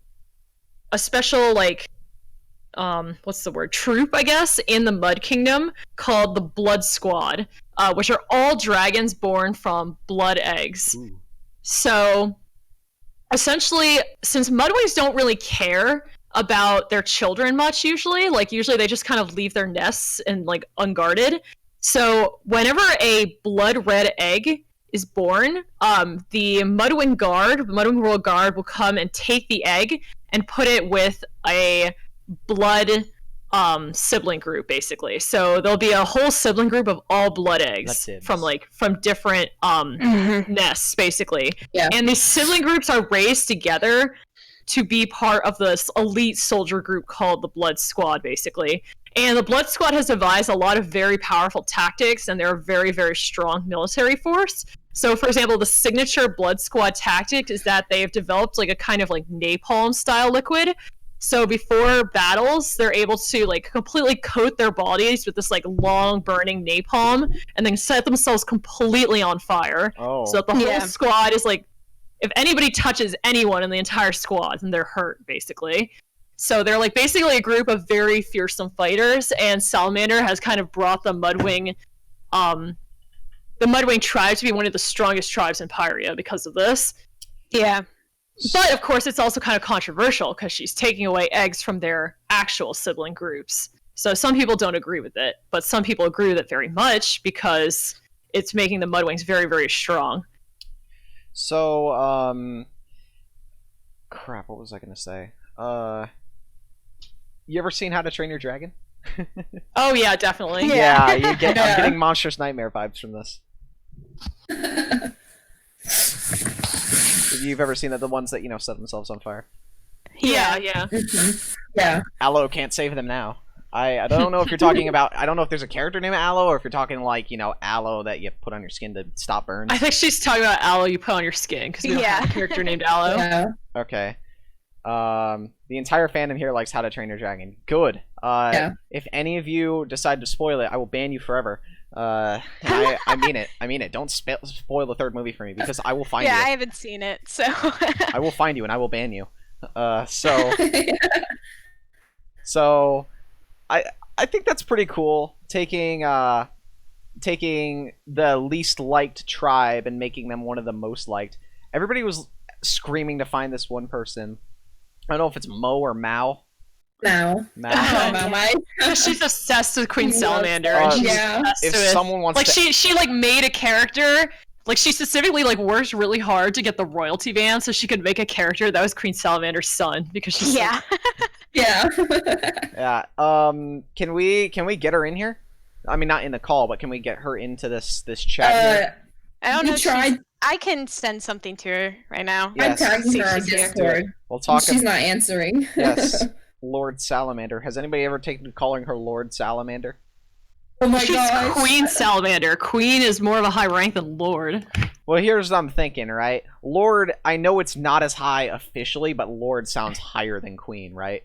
what's the word? Troop, I guess, in the Mud Kingdom called the Blood Squad, which are all dragons born from blood eggs. Ooh. So essentially, since Mudwings don't really care about their children much usually they just kind of leave their nests and like unguarded. So whenever a blood red egg is born, the Mudwing Royal Guard will come and take the egg and put it with a blood sibling group, basically. So there'll be a whole sibling group of all blood eggs from different nests, basically. Yeah. And these sibling groups are raised together to be part of this elite soldier group called the Blood Squad, basically. And the Blood Squad has devised a lot of very powerful tactics, and they're a very, very strong military force. So, for example, the signature Blood Squad tactic is that they have developed like a kind of like napalm-style liquid. So before battles, they're able to like completely coat their bodies with this like long burning napalm, and then set themselves completely on fire. Oh. So that the whole squad is like, if anybody touches anyone in the entire squad, then they're hurt, basically. So they're like basically a group of very fearsome fighters, and Salamander has kind of brought the Mudwing tribe to be one of the strongest tribes in Pyria because of this. Yeah. But of course, it's also kind of controversial because she's taking away eggs from their actual sibling groups. So some people don't agree with it, but some people agree with it very much because it's making the Mudwings very, very strong. So, crap, what was I gonna say? You ever seen How to Train Your Dragon? Oh yeah, definitely. Yeah, I'm getting Monstrous Nightmare vibes from this. If you've ever seen the ones that, set themselves on fire. Yeah. Yeah. Aloe can't save them now. I don't know if you're talking about, I don't know if there's a character named Aloe, or if you're talking like, aloe that you put on your skin to stop burns. I think she's talking about aloe you put on your skin, because we don't have a character named Aloe. Yeah. Okay. The entire fandom here likes How to Train Your Dragon. Good. If any of you decide to spoil it, I will ban you forever. I mean it. I mean it. Don't spoil the third movie for me, because I will find you. Yeah, I haven't seen it, so. I will find you and I will ban you. So I think that's pretty cool. Taking the least liked tribe and making them one of the most liked. Everybody was screaming to find this one person. I don't know if it's Mo or Mao. Now. She's obsessed with Queen Salamander. If someone wants to... she like made a character. Like, she specifically like worked really hard to get the royalty ban so she could make a character that was Queen Salamander's son, because she's yeah. Yeah. Can we get her in here? I mean, not in the call, but can we get her into this chat here? I don't know. I can send something to her right now. Yes. I'm tagging her on Discord. We'll talk. She's not answering. Yes, Lord Salamander. Has anybody ever taken to calling her Lord Salamander? Oh my She's gosh. Queen Salamander. Queen is more of a high rank than Lord. Well, here's what I'm thinking, right? Lord, I know it's not as high officially, but Lord sounds higher than Queen, right?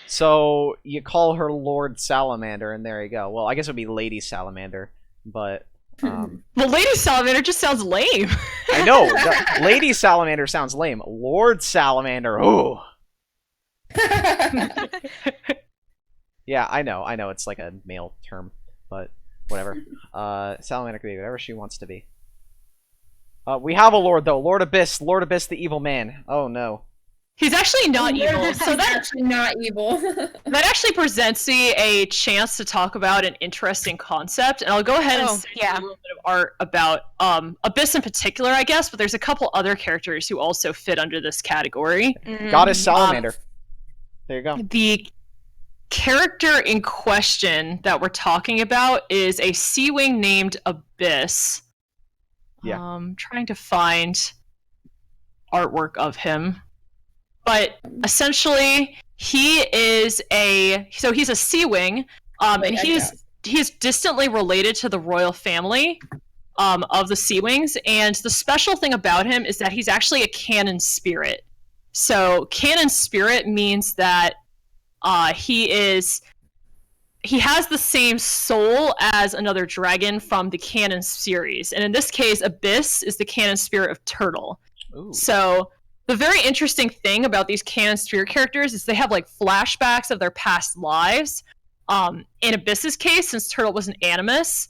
So you call her Lord Salamander, and there you go. Well, I guess it would be Lady Salamander, but Well, Lady Salamander just sounds lame. I know. Lady Salamander sounds lame. Lord Salamander. Ooh. Yeah, I know. It's like a male term, but whatever. Salamander can be whatever she wants to be. We have a lord though. Lord Abyss, the evil man. Oh no. He's actually not evil, so That's that actually not evil. that actually presents me a chance to talk about an interesting concept, and I'll go ahead and say a little bit of art about Abyss in particular, I guess, but there's a couple other characters who also fit under this category. Goddess Salamander. There you go. The character in question that we're talking about is a sea wing named Abyss. Yeah. Trying to find artwork of him. But essentially, he's a sea wing, and he's distantly related to the royal family of the sea wings. And the special thing about him is that he's actually a canon spirit. So canon spirit means that he has the same soul as another dragon from the canon series, and in this case, Abyss is the canon spirit of Turtle. Ooh. So the very interesting thing about these canon spirit characters is they have like flashbacks of their past lives. In Abyss's case, since Turtle was an animus,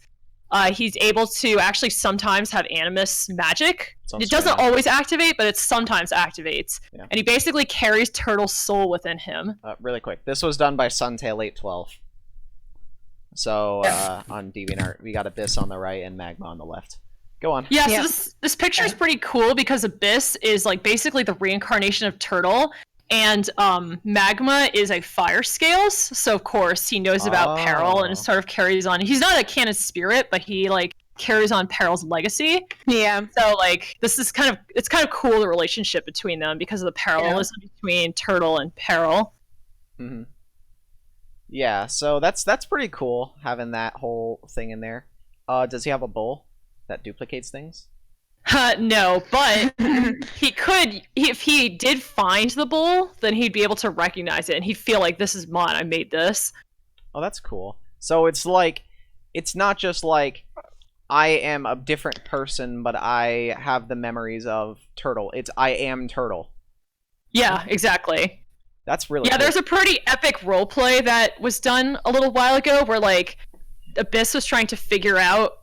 he's able to actually sometimes have animus magic. It doesn't always activate, but it sometimes activates. Yeah. And he basically carries Turtle's soul within him. Really quick, this was done by Suntale 812. So on DeviantArt, we got Abyss on the right and Magma on the left. Go on. Yeah, so this picture is pretty cool because Abyss is like basically the reincarnation of Turtle, and Magma is a fire scales. So of course he knows about Peril and sort of carries on. He's not a canon spirit, but he like carries on Peril's legacy. Yeah. So like it's kind of cool, the relationship between them because of the parallelism between Turtle and Peril. Mm-hmm. Yeah, so that's pretty cool having that whole thing in there. Does he have a bull that duplicates things? No, but he could. If he did find the bull, then he'd be able to recognize it, and he'd feel like, this is mine. I made this. Oh, that's cool. So it's like, it's not just like I am a different person, but I have the memories of Turtle. It's I am Turtle. Yeah, exactly. That's really cool. There's a pretty epic roleplay that was done a little while ago where like Abyss was trying to figure out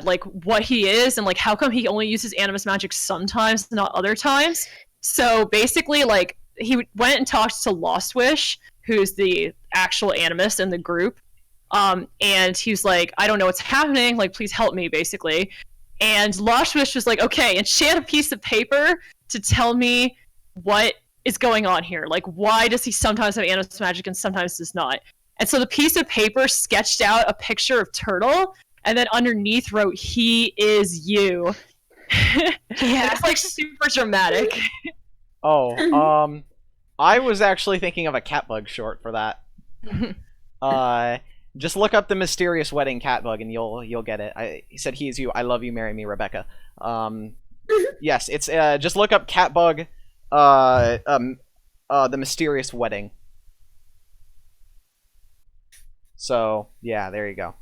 like what he is and like how come he only uses animus magic sometimes, not other times. So basically, like, he went and talked to Lost Wish, who's the actual animus in the group, and he's like, I don't know what's happening, like, please help me, basically. And Lost Wish was like, okay, enchant a piece of paper to tell me what is going on here. Like, why does he sometimes have animus magic and sometimes does not? And so the piece of paper sketched out a picture of Turtle, and then underneath wrote, "He is you." Yeah, it's like super dramatic. Oh, I was actually thinking of a Catbug short for that. Just look up the mysterious wedding Catbug, and you'll get it. He said, "He is you. I love you. Marry me, Rebecca." Yes, it's just look up Catbug, the mysterious wedding. So yeah, there you go.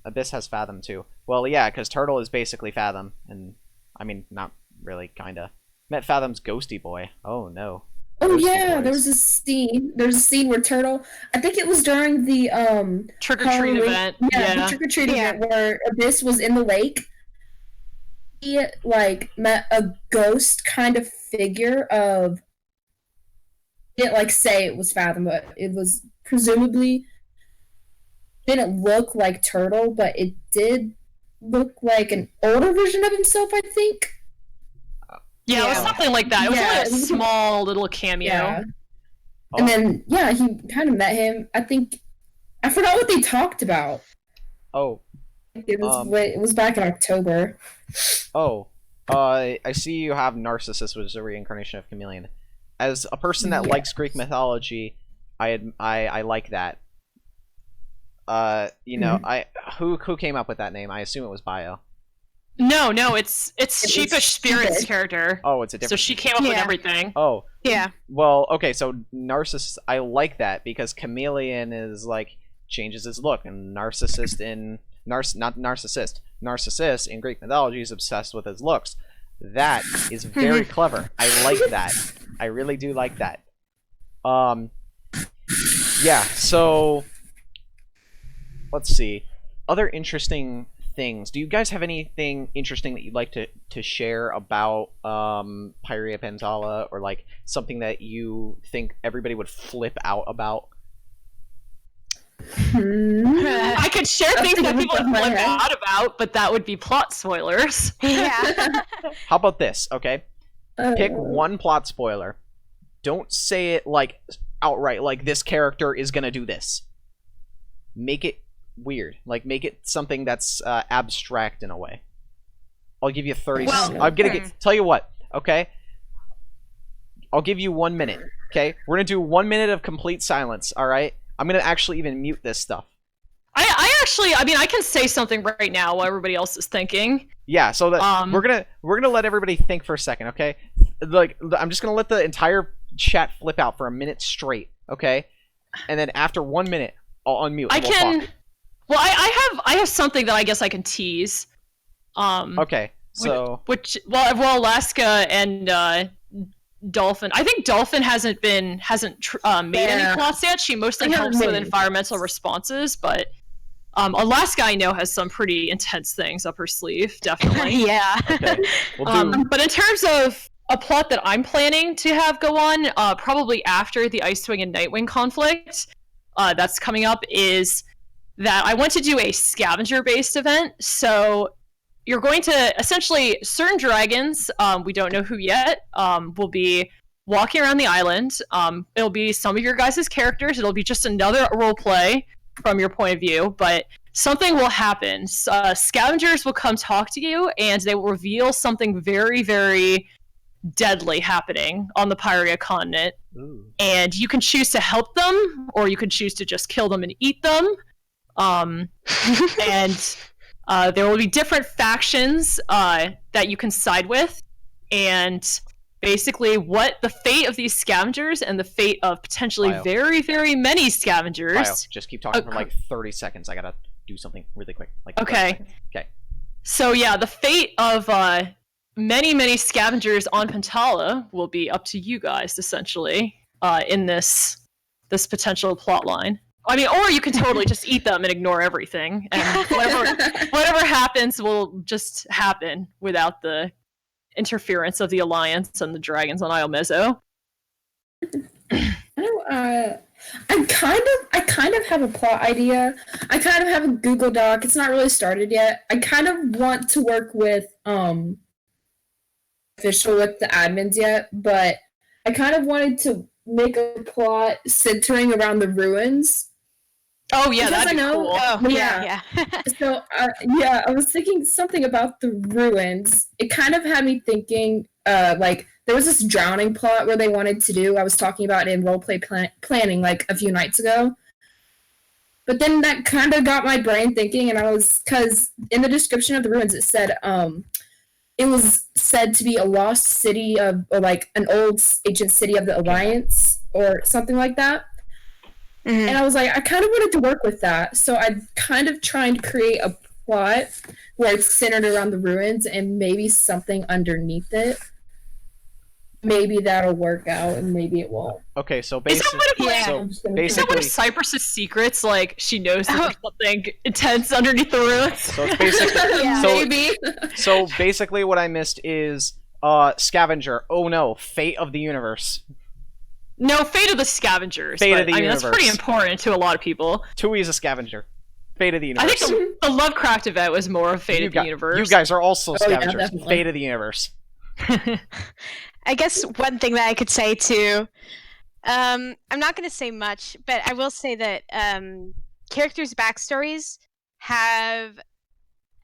Abyss has Fathom too. Well, yeah, because Turtle is basically Fathom, and I mean, not really, kinda. Met Fathom's ghosty boy. Oh no. Oh yeah, there was a scene. There's a scene where Turtle. I think it was during the trick or treat event. Yeah, the trick or treat event where Abyss was in the lake. He like met a ghost kind of figure of. He didn't like say it was Fathom, but it was presumably. Didn't look like Turtle, but it did look like an older version of himself, I think. Yeah, it was something like that. It was only a small little cameo. Yeah. Oh. And then, he kind of met him. I think, I forgot what they talked about. Oh. It was back in October. Oh. I see you have Narcissus, which is a reincarnation of Chameleon. As a person that likes Greek mythology, I like that. You know, who came up with that name? I assume it was Bio. No, it's Sheepish Spirit's character. Oh, it's a different. So she came up with everything. Oh. Yeah. Well, okay, so Narcissus, I like that because Chameleon is like changes his look, and Narcissus in not narcissist. Narcissus in Greek mythology is obsessed with his looks. That is very clever. I like that. I really do like that. Yeah, so let's see. Other interesting things. Do you guys have anything interesting that you'd like to share about Pyria Pantala, or like something that you think everybody would flip out about? I could share things that people would flip out about, but that would be plot spoilers. Yeah. How about this, okay? Pick one plot spoiler. Don't say it like outright, like this character is gonna do this. Make it weird. Like, make it something that's abstract in a way. I'll give you 30 seconds. I'm gonna tell you what, okay? I'll give you 1 minute, okay? We're gonna do 1 minute of complete silence, alright? I'm gonna actually even mute this stuff. I can say something right now while everybody else is thinking. Yeah, so that we're gonna let everybody think for a second, okay? Like, I'm just gonna let the entire chat flip out for a minute straight, okay? And then after 1 minute, I'll unmute. Talk. Well, I have something that I guess I can tease. Okay, so Alaska and Dolphin. I think Dolphin hasn't made any plots yet. She mostly helps with environmental responses, but Alaska, I know, has some pretty intense things up her sleeve, definitely. Yeah. Okay. But in terms of a plot that I'm planning to have go on, probably after the Icewing and Nightwing conflict that's coming up, is that I want to do a scavenger-based event. So you're going to, essentially, certain dragons, we don't know who yet, will be walking around the island. It'll be some of your guys' characters. It'll be just another role play from your point of view, but something will happen. Scavengers will come talk to you, and they will reveal something very, very deadly happening on the Pyria continent. Ooh. And you can choose to help them, or you can choose to just kill them and eat them. And there will be different factions that you can side with, and basically what the fate of these scavengers and the fate of potentially very, very many scavengers. Just keep talking for like 30 seconds. I gotta do something really quick. Like okay. Okay. So yeah, the fate of many, many scavengers on Pantala will be up to you guys, essentially, in this potential plot line. I mean, or you can totally just eat them and ignore everything, and whatever happens will just happen without the interference of the Alliance and the dragons on Isle Mezzo. I kind of have a plot idea. I kind of have a Google Doc. It's not really started yet. I kind of want to work with official with the admins yet, but I kind of wanted to make a plot centering around the ruins. Oh yeah, because that'd be cool. Oh, yeah. So I was thinking something about the ruins. It kind of had me thinking, like there was this drowning plot where they wanted to do. I was talking about in roleplay planning like a few nights ago. But then that kind of got my brain thinking, and because in the description of the ruins it said it was said to be a lost city or like an old ancient city of the Alliance or something like that. Mm-hmm. And I was like, I kind of wanted to work with that. So I kind of trying to create a plot where it's centered around the ruins and maybe something underneath it. Maybe that'll work out and maybe it won't. Okay, so Is that one of Cypress's secrets? Like, she knows that there's something intense underneath the ruins? So it's basically... Maybe. So basically what I missed is Scavenger. Oh no, Fate of the Universe. No, Fate of the Scavengers. Fate of the Universe. That's pretty important to a lot of people. Tui is a scavenger. Fate of the Universe. I think the Lovecraft event was more of Fate of the Universe. You guys are also scavengers. Yeah, Fate of the Universe. I guess one thing that I could say too, I'm not going to say much, but I will say that characters' backstories have,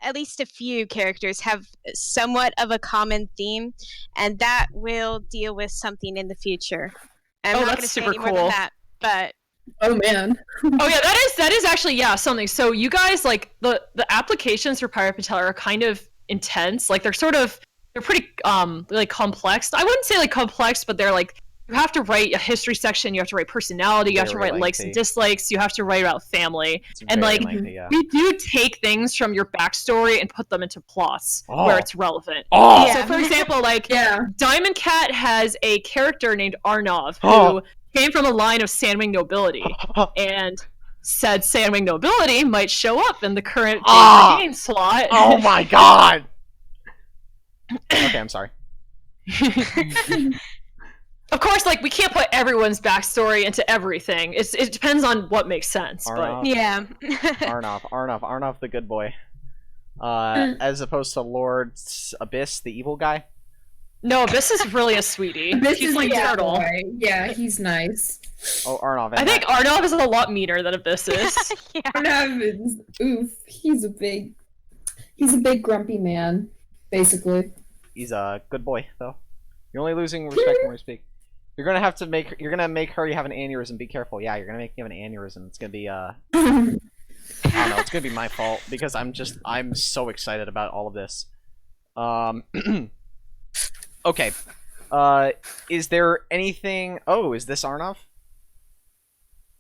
at least a few characters have somewhat of a common theme, and that will deal with something in the future. I'm not going to say any more than that, but... Oh man. Oh yeah, that is actually something. So you guys, like, the applications for Pyria Pantala are kind of intense. Like they're pretty like complex. I wouldn't say like complex, but they're you have to write a history section, you have to write personality, you have to Very write likes and lengthy. dislikes, you have to write about family. It's And very like lengthy, yeah. we do take things from your backstory and put them into plots Oh. where it's relevant. Oh! Yeah. So for example, like Yeah. Diamond Cat has a character named Arnov Oh. who came from a line of Sandwing nobility, and said Sandwing nobility might show up in the current Ah! game slot. Oh my god! Okay, I'm sorry. Of course, like we can't put everyone's backstory into everything. It depends on what makes sense. Arnov. But Yeah. Arnov the good boy. As opposed to Lord Abyss, the evil guy. no, Abyss is really a sweetie. This He's is like a good turtle. boy. Yeah, he's nice. Oh, Arnov. I think Arnov is a lot meaner than Abyss is. Yeah. Arnav is he's a big grumpy man, basically. he's a good boy, though. You're only losing respect when we speak. You're gonna have to make. You're gonna make her. You have an aneurysm. Be careful. Yeah, you're gonna make you have an aneurysm. It's gonna be. I don't know. It's gonna be my fault because I'm so excited about all of this. Okay. Is there anything? Oh, is this Arnov?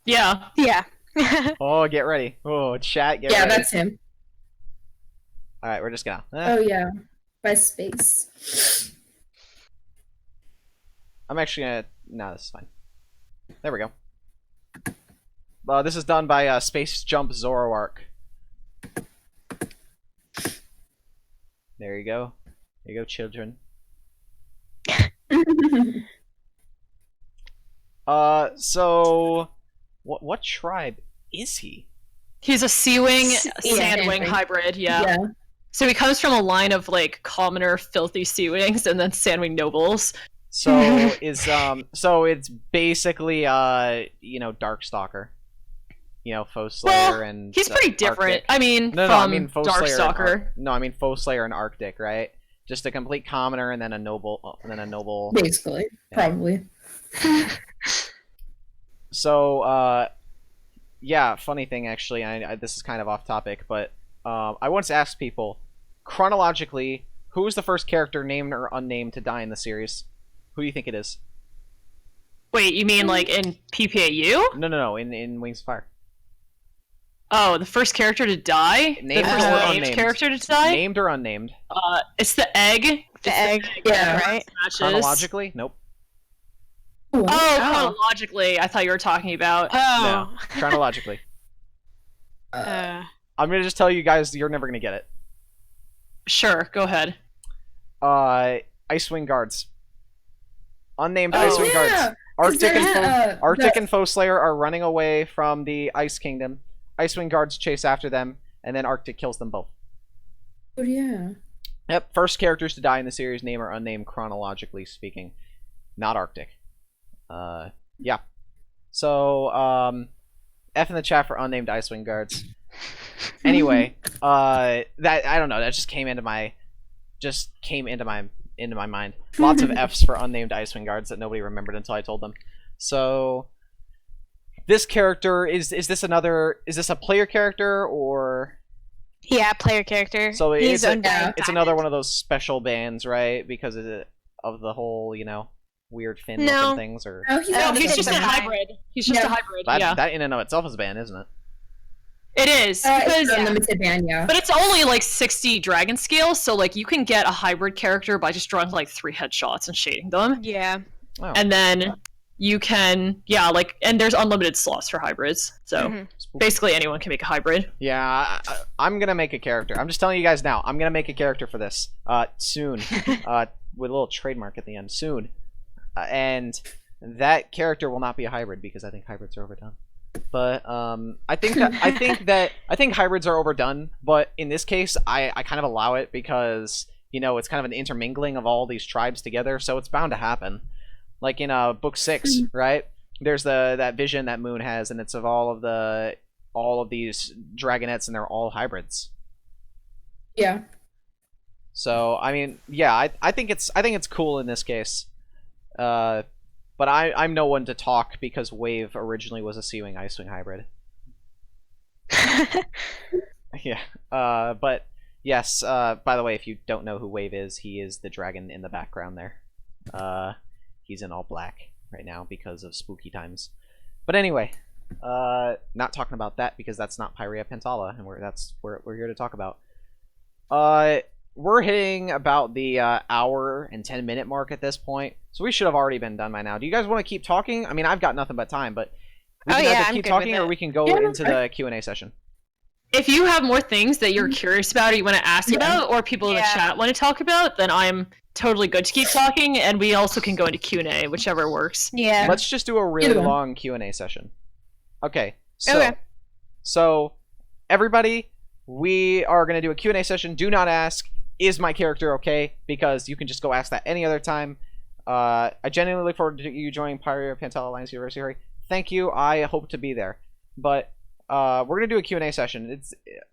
Yeah. Yeah. Oh, get ready. Oh, chat, get Yeah, ready. that's him. All right, we're just gonna. Oh yeah, by space. I'm actually gonna. No, this is fine. There we go. This is done by Space Jump Zoroark. There you go. There you go, children. So, what tribe is he? He's a Seawing Yeah, Sandwing Sandwing. hybrid, yeah. Yeah. So he comes from a line of like commoner, filthy Seawings and then Sandwing nobles. So so it's basically Darkstalker. Foe Slayer and He's pretty different. Arctic. I mean, No, from I mean Foe Slayer. Darkstalker. No, I mean Foe Slayer and Arctic, right? Just a complete commoner and then a noble. Basically, Yeah. probably. So, yeah, funny thing actually. This is kind of off topic, but I once asked people chronologically who was the first character, named or unnamed, to die in the series. Who do you think it is? Wait, you mean like in PPAU? No. In Wings of Fire. Oh, the first character to die? Named the first or named unnamed? character to die? Named or unnamed? It's the egg. The egg. Yeah. Right. Matches. Chronologically? Nope. Oh, Oh. chronologically, I thought you were talking about. Oh. No. Chronologically. Uh, I'm gonna just tell you guys, you're never gonna get it. Sure, go ahead. Icewind Guards. Unnamed Oh. Icewind Guards. Yeah. Arctic and Then, Arctic and Foe Slayer are running away from the Ice Kingdom. Icewind Guards chase after them, and then Arctic kills them both. Oh yeah. Yep, first characters to die in the series, name or unnamed, chronologically speaking. Not Arctic. Yeah. So, F in the chat for unnamed Icewind Guards. Anyway, that I don't know, that just came into my mind. Lots of F's for unnamed Icewind Guards that nobody remembered until I told them. So, this character is this a player character or? yeah, player character. So He's it's owned by it's another one of those special bands, right? Because of the whole, weird fin No. looking things, or Oh, he's No, not he's the just a band. hybrid. He's just Yeah. a hybrid, that yeah. that in and of itself is a band, isn't it? It is. It's Because, an unlimited band, yeah. but it's only like 60 dragon scale, so like you can get a hybrid character by just drawing like 3 headshots and shading them. Yeah. Oh, And then you can, and there's unlimited slots for hybrids. So Mhm. basically anyone can make a hybrid. yeah. I'm gonna make a character. I'm just telling you guys now. I'm gonna make a character for this. Soon. With a little trademark at the end. Soon. And that character will not be a hybrid because I think hybrids are overdone. But I think hybrids are overdone. But in this case, I kind of allow it because it's kind of an intermingling of all these tribes together, so it's bound to happen. Like in book 6, right? There's that vision that Moon has, and it's of all of these dragonettes, and they're all hybrids. Yeah. So I mean, yeah, I think it's cool in this case. But I'm no one to talk because Wave originally was a Seawing Icewing hybrid. Yeah. But yes. By the way, if you don't know who Wave is, he is the dragon in the background there. He's in all black. right now because of spooky times. But anyway, not talking about that because that's not Pyrea Pentala, and that's what we're here to talk about. We're hitting about the hour and 10-minute mark at this point, so we should have already been done by now. Do you guys want to keep talking? I mean, I've got nothing but time, but we can either keep talking or we can go into the Q&A session. If you have more things that you're curious about or you want to ask about, or people in the chat want to talk about, then I'm totally good to keep talking, and we also can go into Q&A, whichever works. Yeah. Let's just do a really long Q&A session. Okay. So everybody, we are going to do a Q&A session. Do not ask, is my character okay? Because you can just go ask that any other time. I genuinely look forward to you joining Pyrea Pentala Alliance University. Thank you. I hope to be there. But we're going to do a Q&A session.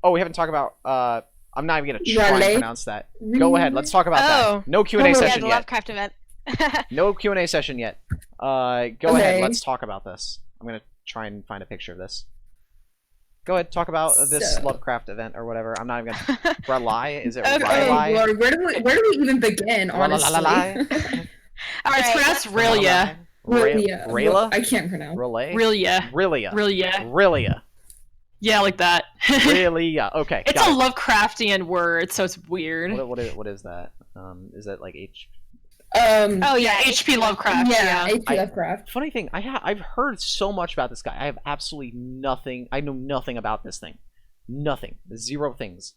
We haven't talked about... I'm not even going to try and pronounce that. Go ahead. Let's talk about that. No Q&A session yet. Lovecraft event. No Q&A session yet. Go ahead. Let's talk about this. I'm going to try and find a picture of this. Go ahead. Talk about this Lovecraft event or whatever. I'm not even going to... Rely? Is it Rely? Lord, where do we even begin, honestly? It's pronounced Rilia. Rayla? I can't pronounce. Rilia. Yeah, like that. Rilia. Okay. It's a Lovecraftian word, so it's weird. What is that? Is that like H? H.P. Lovecraft. Yeah, H.P. Lovecraft. Funny thing, I've heard so much about this guy. I have absolutely nothing. I know nothing about this thing. Nothing. Zero things.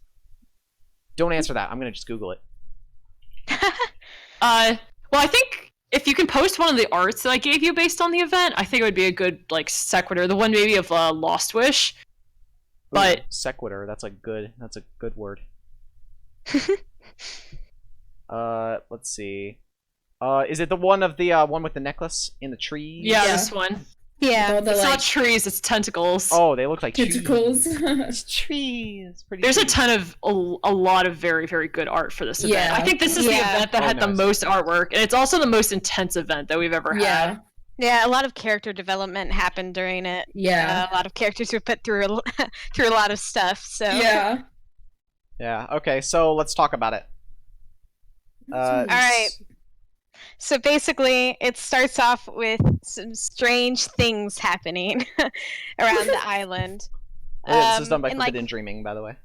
Don't answer that. I'm gonna just Google it. Well, I think if you can post one of the arts that I gave you based on the event, I think it would be a good sequitur. The one maybe of Lost Wish. But ooh, sequitur. That's a good word. Let's see. Is it the one of the one with the necklace in the tree? Yeah, this one. Yeah. It's not trees, it's tentacles. Oh, they look like tentacles. Trees. It's trees. There's a ton of a lot of very, very good art for this event. I think this is the event that had the most artwork, and it's also the most intense event that we've ever had. Yeah, a lot of character development happened during it. Yeah. A lot of characters were put through a lot of stuff. So yeah. Okay, so let's talk about it. All right. So basically, it starts off with some strange things happening around the island. This is done by Forbidden Dreaming, by the way.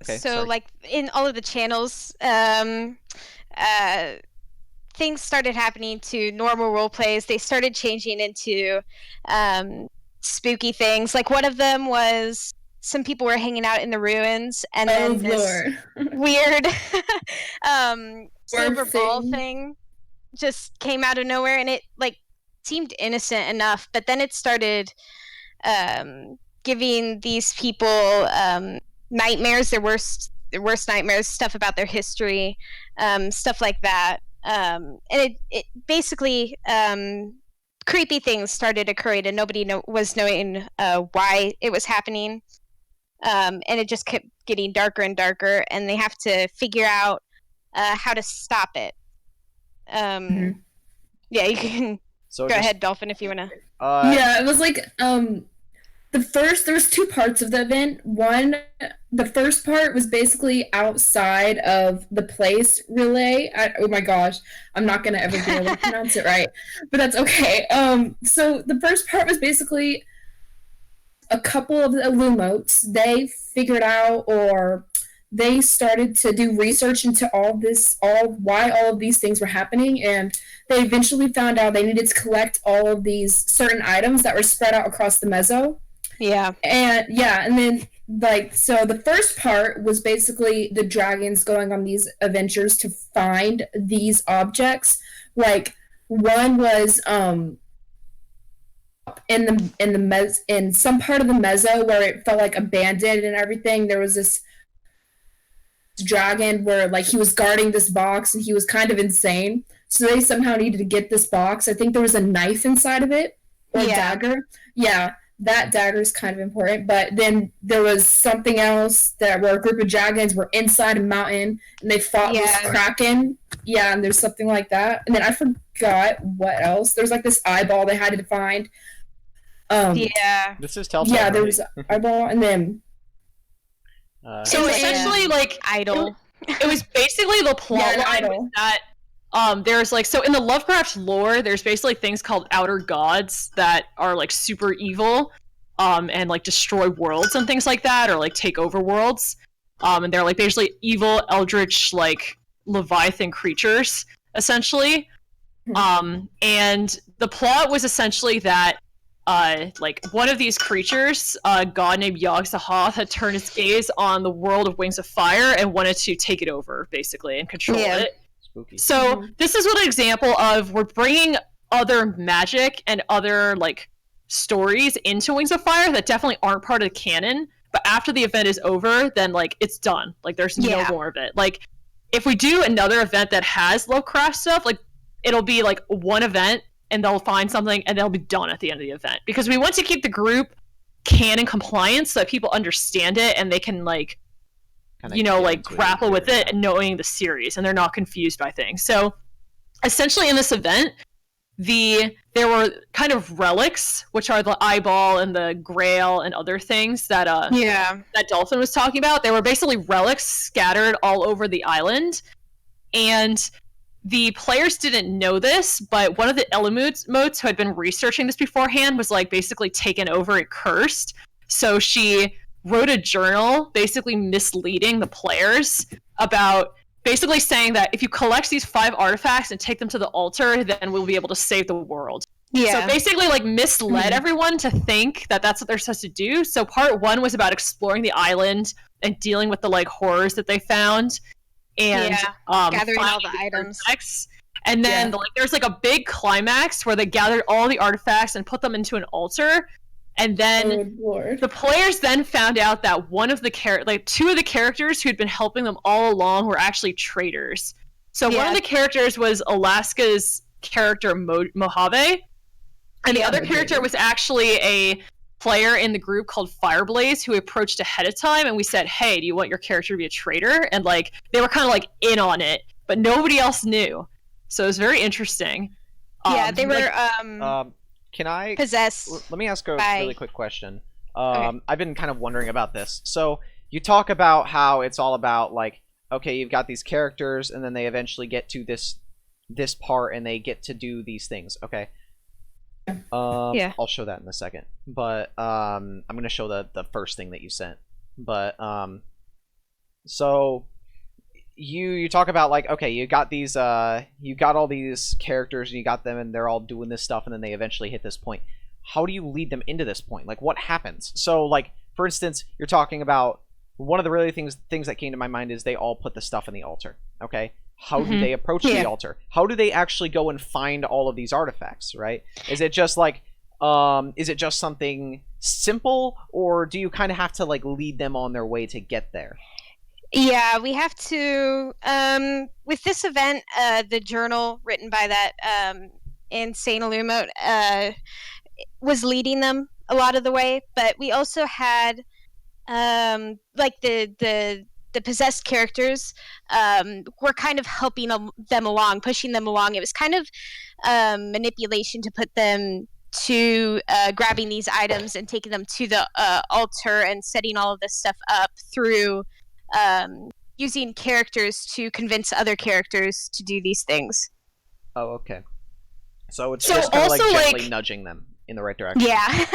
Okay, so, in all of the channels, things started happening to normal role plays. They started changing into spooky things. Like, one of them was some people were hanging out in the ruins, and then this weird silver ball thing just came out of nowhere, and it seemed innocent enough, but then it started giving these people nightmares, their worst nightmares, stuff about their history, stuff like that. And it basically creepy things started occurring, and nobody was knowing why it was happening. And it just kept getting darker and darker, and they have to figure out how to stop it. Yeah, you can go ahead, Dolphin, if you want to. Yeah, it was there was two parts of the event. The first part was basically outside of the place relay. Oh my gosh, I'm not gonna ever be able to pronounce it right, but that's okay. So the first part was basically a couple of the Illumotes. They figured out, or they started to do research into why all of these things were happening, and they eventually found out they needed to collect all of these certain items that were spread out across the mezzo. Yeah. And then so the first part was basically the dragons going on these adventures to find these objects. One was in some part of the mezzo where it felt abandoned and everything. There was this dragon where he was guarding this box, and he was kind of insane, so they somehow needed to get this box. I think there was a knife inside of it, or a dagger. That dagger is kind of important. But then there was something else where a group of dragons were inside a mountain, and they fought this kraken. And there's something like that. And then I forgot what else. There's this eyeball they had to find. This is Telltale. Yeah, there was an eyeball, and then so essentially, idol. It was basically the plot line was that there's like, so in the Lovecraft lore, there's basically things called outer gods that are like super evil, and like destroy worlds and things like that, or like take over worlds. And they're like basically evil, eldritch, like Leviathan creatures, essentially. And the plot was essentially that like one of these creatures, a god named Yogg-Sothoth, had turned his gaze on the world of Wings of Fire and wanted to take it over, basically, and control it. Spooky. So this is what an example of we're bringing other magic and other like stories into Wings of Fire that definitely aren't part of the canon. But after the event is over, then like it's done. Like there's no more of it. Like if we do another event that has Lovecraft stuff, like it'll be like one event and they'll find something and they'll be done at the end of the event. Because we want to keep the group canon compliant so that people understand it and they can like, Kinda you know, get like into grapple with easier, it and knowing the series and they're not confused by things. So essentially in this event, there were kind of relics, which are the eyeball and the grail and other things that that Dolphin was talking about. They were basically relics scattered all over the island, and the players didn't know this, but one of the Elemotes who had been researching this beforehand was like basically taken over and cursed. So she wrote a journal basically misleading the players about basically saying that if you collect these 5 artifacts and take them to the altar, then we'll be able to save the world. Yeah. So basically like misled everyone to think that that's what they're supposed to do. So part 1 was about exploring the island and dealing with the like horrors that they found and gathering all the items. Artifacts. And then like there's like a big climax where they gathered all the artifacts and put them into an altar. And then the players then found out that one of the 2 of the characters who had been helping them all along were actually traitors. So one of the characters was Alaska's character Mojave, and the other character was actually a player in the group called Fireblaze who approached ahead of time, and we said, "Hey, do you want your character to be a traitor?" And like they were kind of like in on it, but nobody else knew. So it was very interesting. They were Can I possessed? Let me ask a really quick question. I've been kind of wondering about this. So you talk about how it's all about like, okay, you've got these characters, and then they eventually get to this part, and they get to do these things. Okay. I'll show that in a second. But I'm gonna show the first thing that you sent. But so you talk about like, okay, you got these you got all these characters and you got them and they're all doing this stuff and then they eventually hit this point. How do you lead them into this point? Like what happens? So like for instance, you're talking about one of the really things that came to my mind is they all put the stuff in the altar. Okay. How do they approach the altar? How do they actually go and find all of these artifacts, right? Is it just like is it just something simple, or do you kind of have to like lead them on their way to get there? Yeah, we have to. With this event, the journal written by that insane Illumote was leading them a lot of the way, but we also had like the possessed characters were kind of helping them along, pushing them along. It was kind of manipulation to put them to grabbing these items and taking them to the altar and setting all of this stuff up through using characters to convince other characters to do these things. Oh, okay. So it's just kind of like gently nudging them in the right direction. Yeah.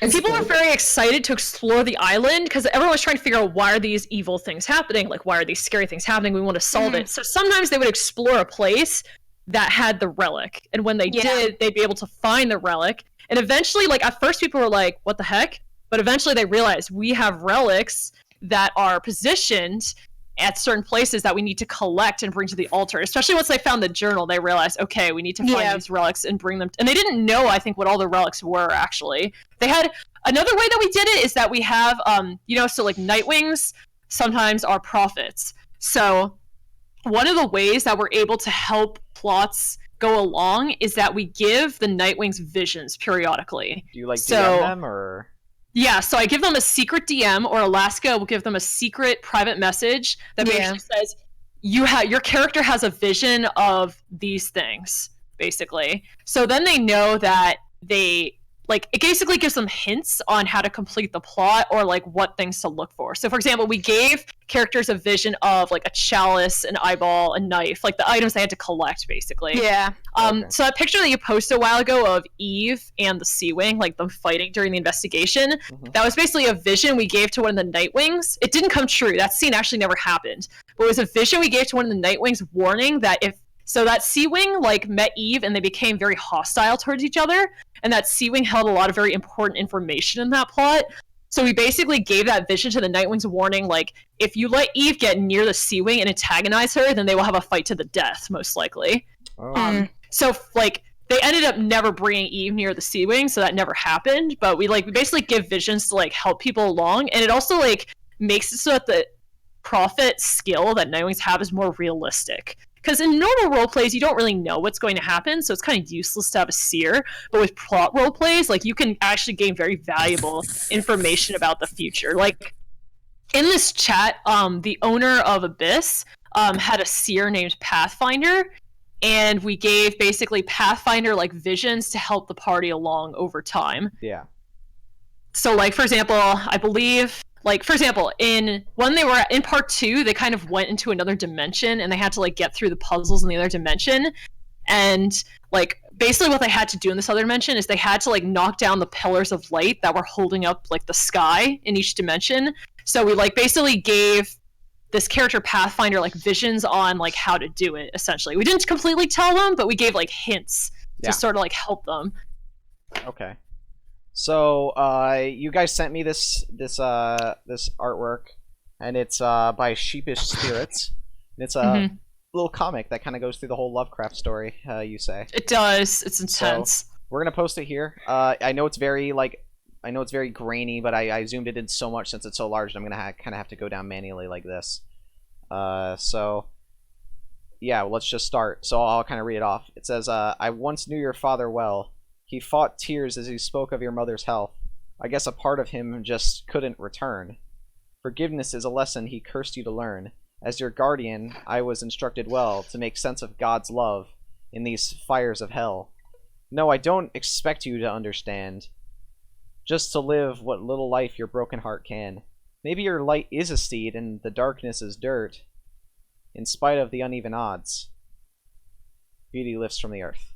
People are very excited to explore the island because everyone's trying to figure out why are these evil things happening? Like, why are these scary things happening? We want to solve it. So sometimes they would explore a place that had the relic. And when they did, they'd be able to find the relic. And eventually, like, at first people were like, what the heck? But eventually they realized we have relics that are positioned at certain places that we need to collect and bring to the altar. Especially once they found the journal, they realized, okay, we need to find these relics and bring them. And they didn't know, I think, what all the relics were, actually. They had another way that we did it is that we have, you know, so like Nightwings sometimes are prophets. So one of the ways that we're able to help plots go along is that we give the Nightwings visions periodically. Do you like DM them or? Yeah, so I give them a secret DM, or Alaska will give them a secret private message that basically says, your character has a vision of these things, basically. So then they know that they like it basically gives them hints on how to complete the plot or like what things to look for. So for example, we gave characters a vision of like a chalice, an eyeball, a knife, like the items they had to collect basically. Yeah. So that picture that you posted a while ago of Eve and the Sea Wing, like them fighting during the investigation, that was basically a vision we gave to one of the Nightwings. It didn't come true. That scene actually never happened. But it was a vision we gave to one of the Nightwings warning that so that Sea Wing like met Eve and they became very hostile towards each other. And that Sea Wing held a lot of very important information in that plot. So we basically gave that vision to the Nightwing's warning, like, if you let Eve get near the Sea Wing and antagonize her, then they will have a fight to the death, most likely. So, like, they ended up never bringing Eve near the Sea Wing, so that never happened. But we basically give visions to, like, help people along. And it also, like, makes it so that the prophet skill that Nightwings have is more realistic. Because in normal role plays, you don't really know what's going to happen, so it's kind of useless to have a seer. But with plot role plays, like, you can actually gain very valuable information about the future. Like, in this chat, the owner of Abyss had a seer named Pathfinder, and we gave basically Pathfinder, like, visions to help the party along over time. Yeah. So, like, for example, I believe... Like, for example, when they were in part 2, they kind of went into another dimension, and they had to, like, get through the puzzles in the other dimension. And, like, basically what they had to do in this other dimension is they had to, like, knock down the pillars of light that were holding up, like, the sky in each dimension. So we, like, basically gave this character Pathfinder, like, visions on, like, how to do it, essentially. We didn't completely tell them, but we gave, like, hints to sort of, like, help them. Okay. So, you guys sent me this artwork, and it's by Sheepish Spirits. And it's a little comic that kind of goes through the whole Lovecraft story. You say it does. It's intense. So, we're gonna post it here. I know it's very grainy, but I zoomed it in so much since it's so large. I'm gonna kind of have to go down manually like this. So, yeah, well, let's just start. So I'll kind of read it off. It says, "I once knew your father well. He fought tears as he spoke of your mother's health. I guess a part of him just couldn't return. Forgiveness is a lesson he cursed you to learn. As your guardian, I was instructed well to make sense of God's love in these fires of hell. No, I don't expect you to understand. Just to live what little life your broken heart can. Maybe your light is a seed and the darkness is dirt. In spite of the uneven odds, beauty lifts from the earth."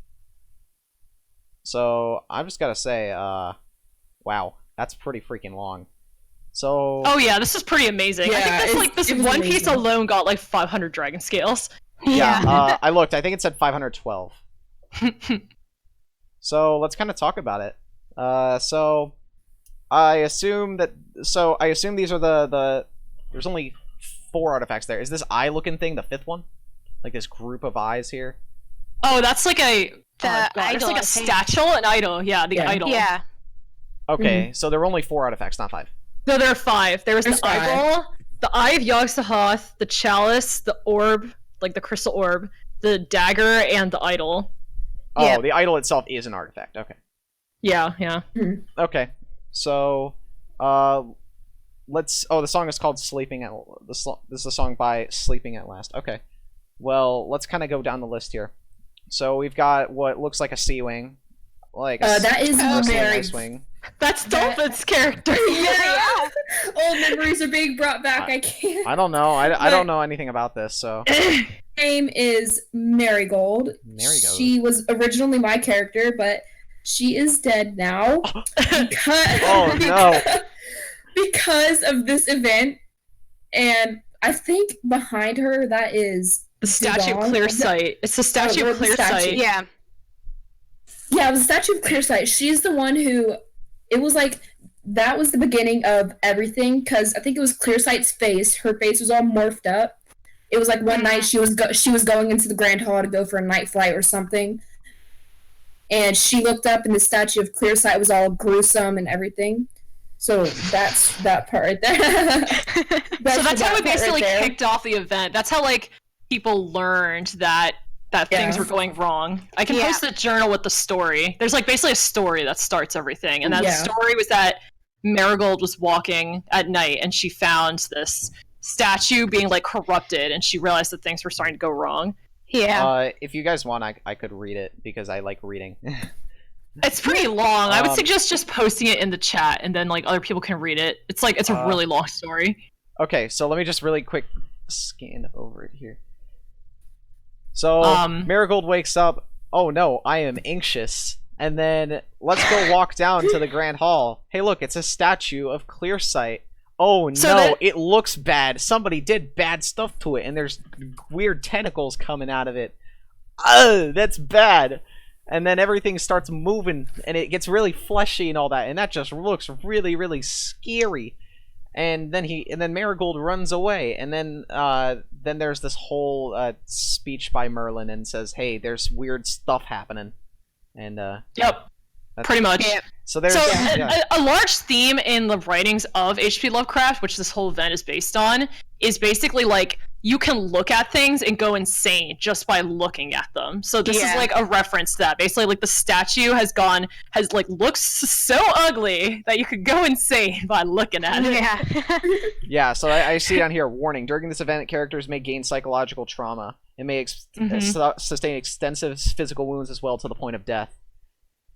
So, I've just gotta say, wow, that's pretty freaking long. So... Oh yeah, this is pretty amazing. Yeah, I think that's like, this one piece alone got like 500 dragon scales. Yeah, I looked, I think it said 512. So, let's kind of talk about it. So, I assume these are there's only 4 artifacts there. Is this eye-looking thing the 5th one? Like this group of eyes here? Oh, that's like a... idol, it's like a statue, an idol. Yeah, the idol. Yeah. Okay, so there were only 4 artifacts, not 5. No, there are 5. There's the 5. eyeball, the Eye of Yogg-Sothoth, the chalice, the orb, like the crystal orb, the dagger, and the idol. Oh, the idol itself is an artifact. Okay. Yeah, yeah. Okay, so let's. Oh, the song is called "Sleeping at." This is a song by Sleeping at Last. Okay. Well, let's kind of go down the list here. So we've got what looks like a sea wing, like that is mostly a very... nice wing. That's Dolphin's character. Yeah. Old memories are being brought back. I can't. I don't know. I don't know anything about this. So name is Marigold. Marigold. She was originally my character, but she is dead now because of this event. And I think behind her that is the statue of Clear Sight. It's the statue of Clear Sight. Yeah. Yeah, it was the statue of Clear Sight. She's the one who, it was like, that was the beginning of everything, because I think it was Clear Sight's face. Her face was all morphed up. It was like one night she was going into the Grand Hall to go for a night flight or something. And she looked up and the statue of Clear Sight was all gruesome and everything. So that's that part right there. So that's how we basically kicked off the event. That's how, like, people learned that things were going wrong. I can post the journal with the story. There's like basically a story that starts everything. And that story was that Marigold was walking at night and she found this statue being like corrupted and she realized that things were starting to go wrong. Yeah. If you guys want, I could read it because I like reading. It's pretty long. I would Um, suggest just posting it in the chat, and then like other people can read it. It's like it's a really long story. Okay, so let me just really quick scan over it here. So Marigold wakes up. Oh no, I am anxious. And then let's go walk down to the Grand Hall. Hey, look, it's a statue of Clearsight. Oh no, it looks bad. Somebody did bad stuff to it, and there's weird tentacles coming out of it. Ugh, that's bad. And then everything starts moving, and it gets really fleshy and all that, and that just looks really, really scary. And then Marigold runs away, and then there's this whole speech by Merlin and says, "Hey, there's weird stuff happening," and Yep, pretty much. Yeah. So there's a large theme in the writings of H.P. Lovecraft, which this whole event is based on, is basically like you can look at things and go insane just by looking at them. So this is like a reference to that. Basically, like the statue has looks so ugly that you could go insane by looking at it. Yeah. Yeah, so I see it on here. Warning: during this event, characters may gain psychological trauma and may sustain extensive physical wounds as well to the point of death.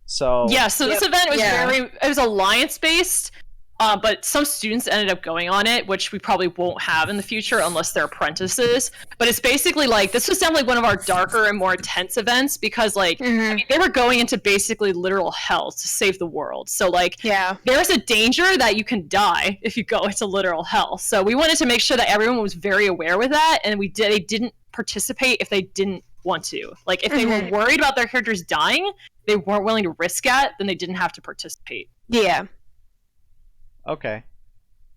So yeah, so this event was it was alliance based, but some students ended up going on it, which we probably won't have in the future unless they're apprentices. But it's basically like this was definitely one of our darker and more intense events because like I mean, they were going into basically literal hell to save the world. So like there's a danger that you can die if you go into literal hell. So we wanted to make sure that everyone was very aware with that, and they didn't participate if they didn't want to. Like if they were worried about their characters dying, they weren't willing to risk it, then they didn't have to participate. Yeah. Okay.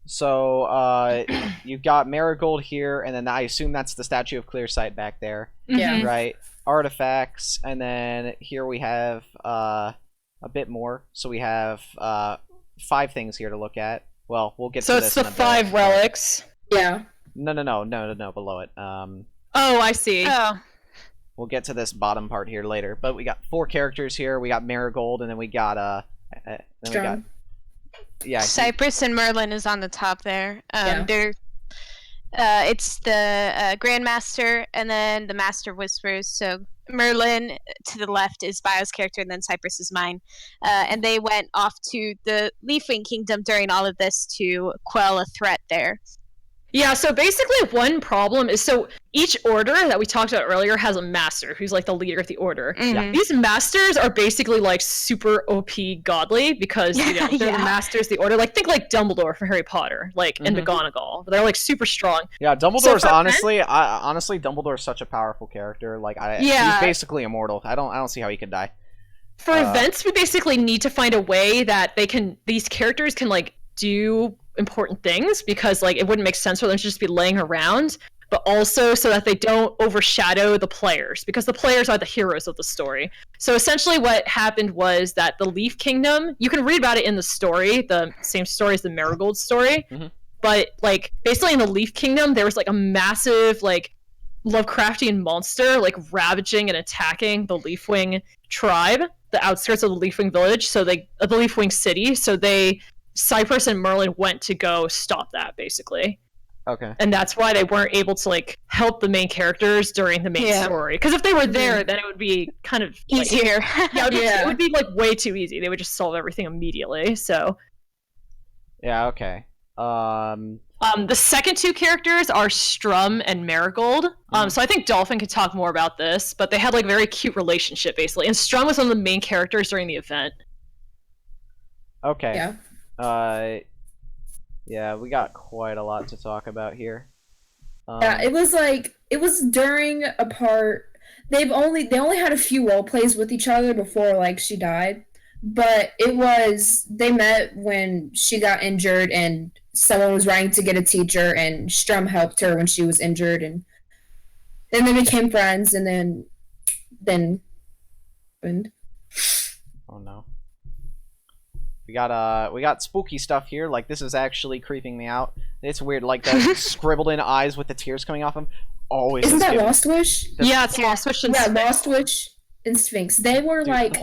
So you've got Marigold here, and then I assume that's the statue of Clearsight back there. Yeah. Right. Artifacts, and then here we have a bit more. So we have 5 things here to look at. Well, we'll get to this. So it's the 5 relics. Yeah. No, below it. Oh, I see. Oh. We'll get to this bottom part here later. But we got 4 characters here. We got Marigold, and then we got Cypress and Merlin is on the top there. They're it's the Grandmaster and then the Master Whisperers. So Merlin to the left is Bio's character, and then Cypress is mine. And they went off to the Leafwing Kingdom during all of this to quell a threat there. Yeah, so basically one problem is, so each order that we talked about earlier has a master who's like the leader of the order. Mm-hmm. These masters are basically like super OP godly because you know, they're the masters of the order. Like think like Dumbledore from Harry Potter, like and McGonagall. They're like super strong. Yeah, Dumbledore's honestly Dumbledore's such a powerful character. Like he's basically immortal. I don't see how he could die. For events, we basically need to find a way that these characters can like do important things, because like it wouldn't make sense for them to just be laying around, but also so that they don't overshadow the players, because the players are the heroes of the story. So essentially what happened was that the Leaf Kingdom, you can read about it in the story, the same story as the Marigold story, but like basically in the Leaf Kingdom there was like a massive like Lovecraftian monster like ravaging and attacking the Leafwing tribe, the outskirts of the Leafwing village, so the Leafwing city. So Cypress and Merlin went to go stop that, basically. Okay. And that's why they weren't able to like help the main characters during the main story. Because if they were there, then it would be kind of like, easier. It would be like way too easy. They would just solve everything immediately. So. Yeah. Okay. The second 2 characters are Strum and Marigold. So I think Dolphin could talk more about this, but they had like a very cute relationship basically. And Strum was one of the main characters during the event. Okay. Yeah. Yeah, we got quite a lot to talk about here. Yeah, it was during a part. They only had a few role plays with each other before like she died, but they met when she got injured and someone was writing to get a teacher, and Strum helped her when she was injured, and then they became friends, and then oh no. We got spooky stuff here. Like, this is actually creeping me out. It's weird, like the scribbled in eyes with the tears coming off them. Always. Isn't that Lost Wish? Yeah, it's Lost Wish and Sphinx. Lost Wish and Sphinx. They were like.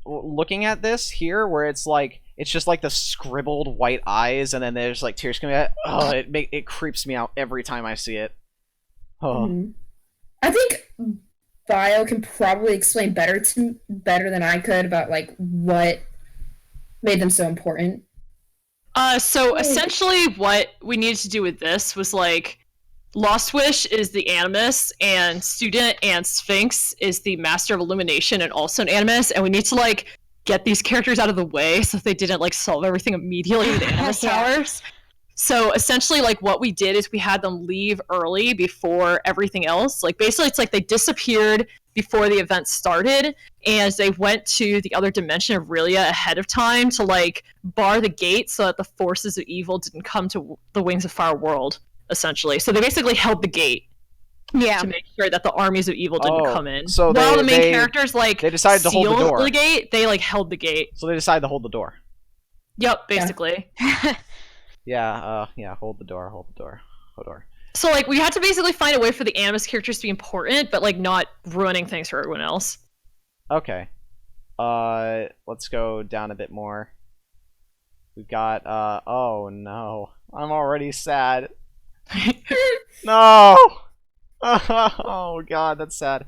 Looking at this here, where it's just like the scribbled white eyes, and then there's like tears coming out. Oh, it creeps me out every time I see it. Oh. I think Bio can probably explain better than I could about like what made them so important. So essentially what we needed to do with this was like Lost Wish is the Animus, and Student and Sphinx is the Master of Illumination and also an Animus, and we need to like get these characters out of the way so they didn't like solve everything immediately with Animus Towers. So essentially like what we did is we had them leave early before everything else. Like basically it's like they disappeared before the event started, and they went to the other dimension of Relia ahead of time to like bar the gate so that the forces of evil didn't come to the Wings of Fire world, essentially. So they basically held the gate to make sure that the armies of evil didn't come in. So while the main characters like they decided to hold the door. The gate, they like held the gate. So they decided to hold the door. Yep, basically. Yeah, hold the door. So, like, we had to basically find a way for the Animus characters to be important, but, like, not ruining things for everyone else. Okay. Let's go down a bit more. We've got, oh no. I'm already sad. No! Oh god, that's sad.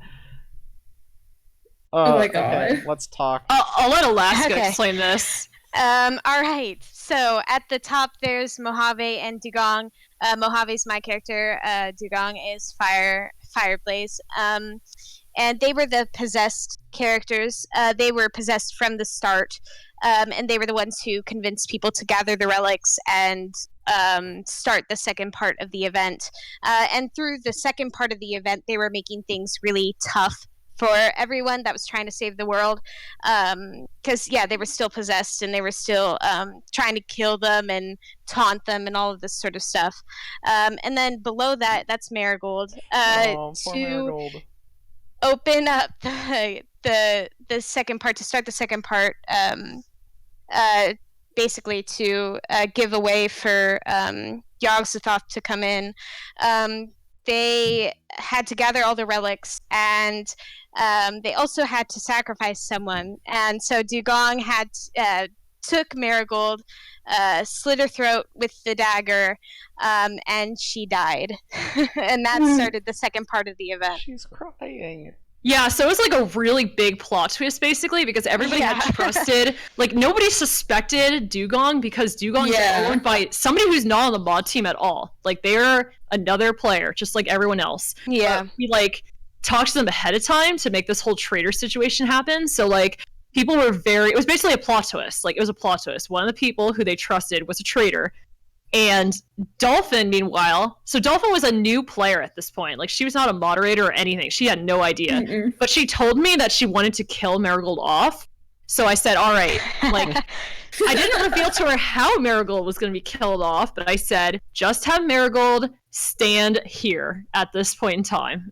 Oh my god. Okay, let's talk. I'll let Alaska explain this. Alright, so at the top there's Mojave and Dugong. Mojave's my character, Dugong is Fireblaze. And they were the possessed characters. They were possessed from the start, and they were the ones who convinced people to gather the relics and start the second part of the event. And through the second part of the event, they were making things really tough for everyone that was trying to save the world, because they were still possessed and they were still trying to kill them and taunt them and all of this sort of stuff. And then below that, that's Marigold. Poor Marigold. Open up the second part, to start the second part, basically to give a way for Yogg-Sothoth to come in. They had to gather all the relics, and they also had to sacrifice someone. And so Dugong had took Marigold, slit her throat with the dagger, and she died. And that started the second part of the event. She's crying. Yeah, so it was like a really big plot twist, basically, because everybody had trusted, like, nobody suspected Dugong because Dugong is owned by somebody who's not on the mod team at all. Like, they're another player, just like everyone else. Yeah. We, like, talked to them ahead of time to make this whole traitor situation happen, so, like, people were it was basically a plot twist. Like, it was a plot twist. One of the people who they trusted was a traitor. And Dolphin, meanwhile, so Dolphin was a new player at this point. Like, she was not a moderator or anything. She had no idea. But she told me that she wanted to kill Marigold off. So I said, all right. Like, I didn't reveal to her how Marigold was going to be killed off, but I said, just have Marigold stand here at this point in time.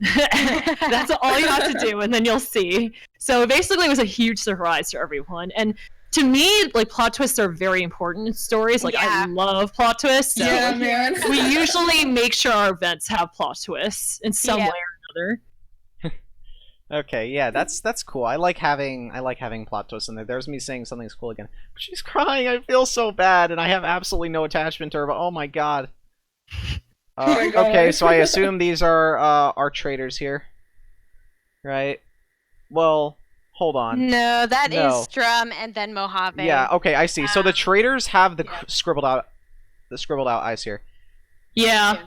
That's all you have to do, and then you'll see. So basically, it was a huge surprise to everyone. And to me, like, plot twists are very important in stories. Like, I love plot twists. So man. We usually make sure our events have plot twists in some way or another. Okay, yeah, that's cool. I like having plot twists in there. There's me saying something's cool again. But she's crying. I feel so bad, and I have absolutely no attachment to her. But oh my god. Okay, so I assume these are our traders here, right? Well, hold on. No, that is Drum and then Mojave. Yeah. Okay, I see. So the traders have the scribbled out eyes here. Yeah.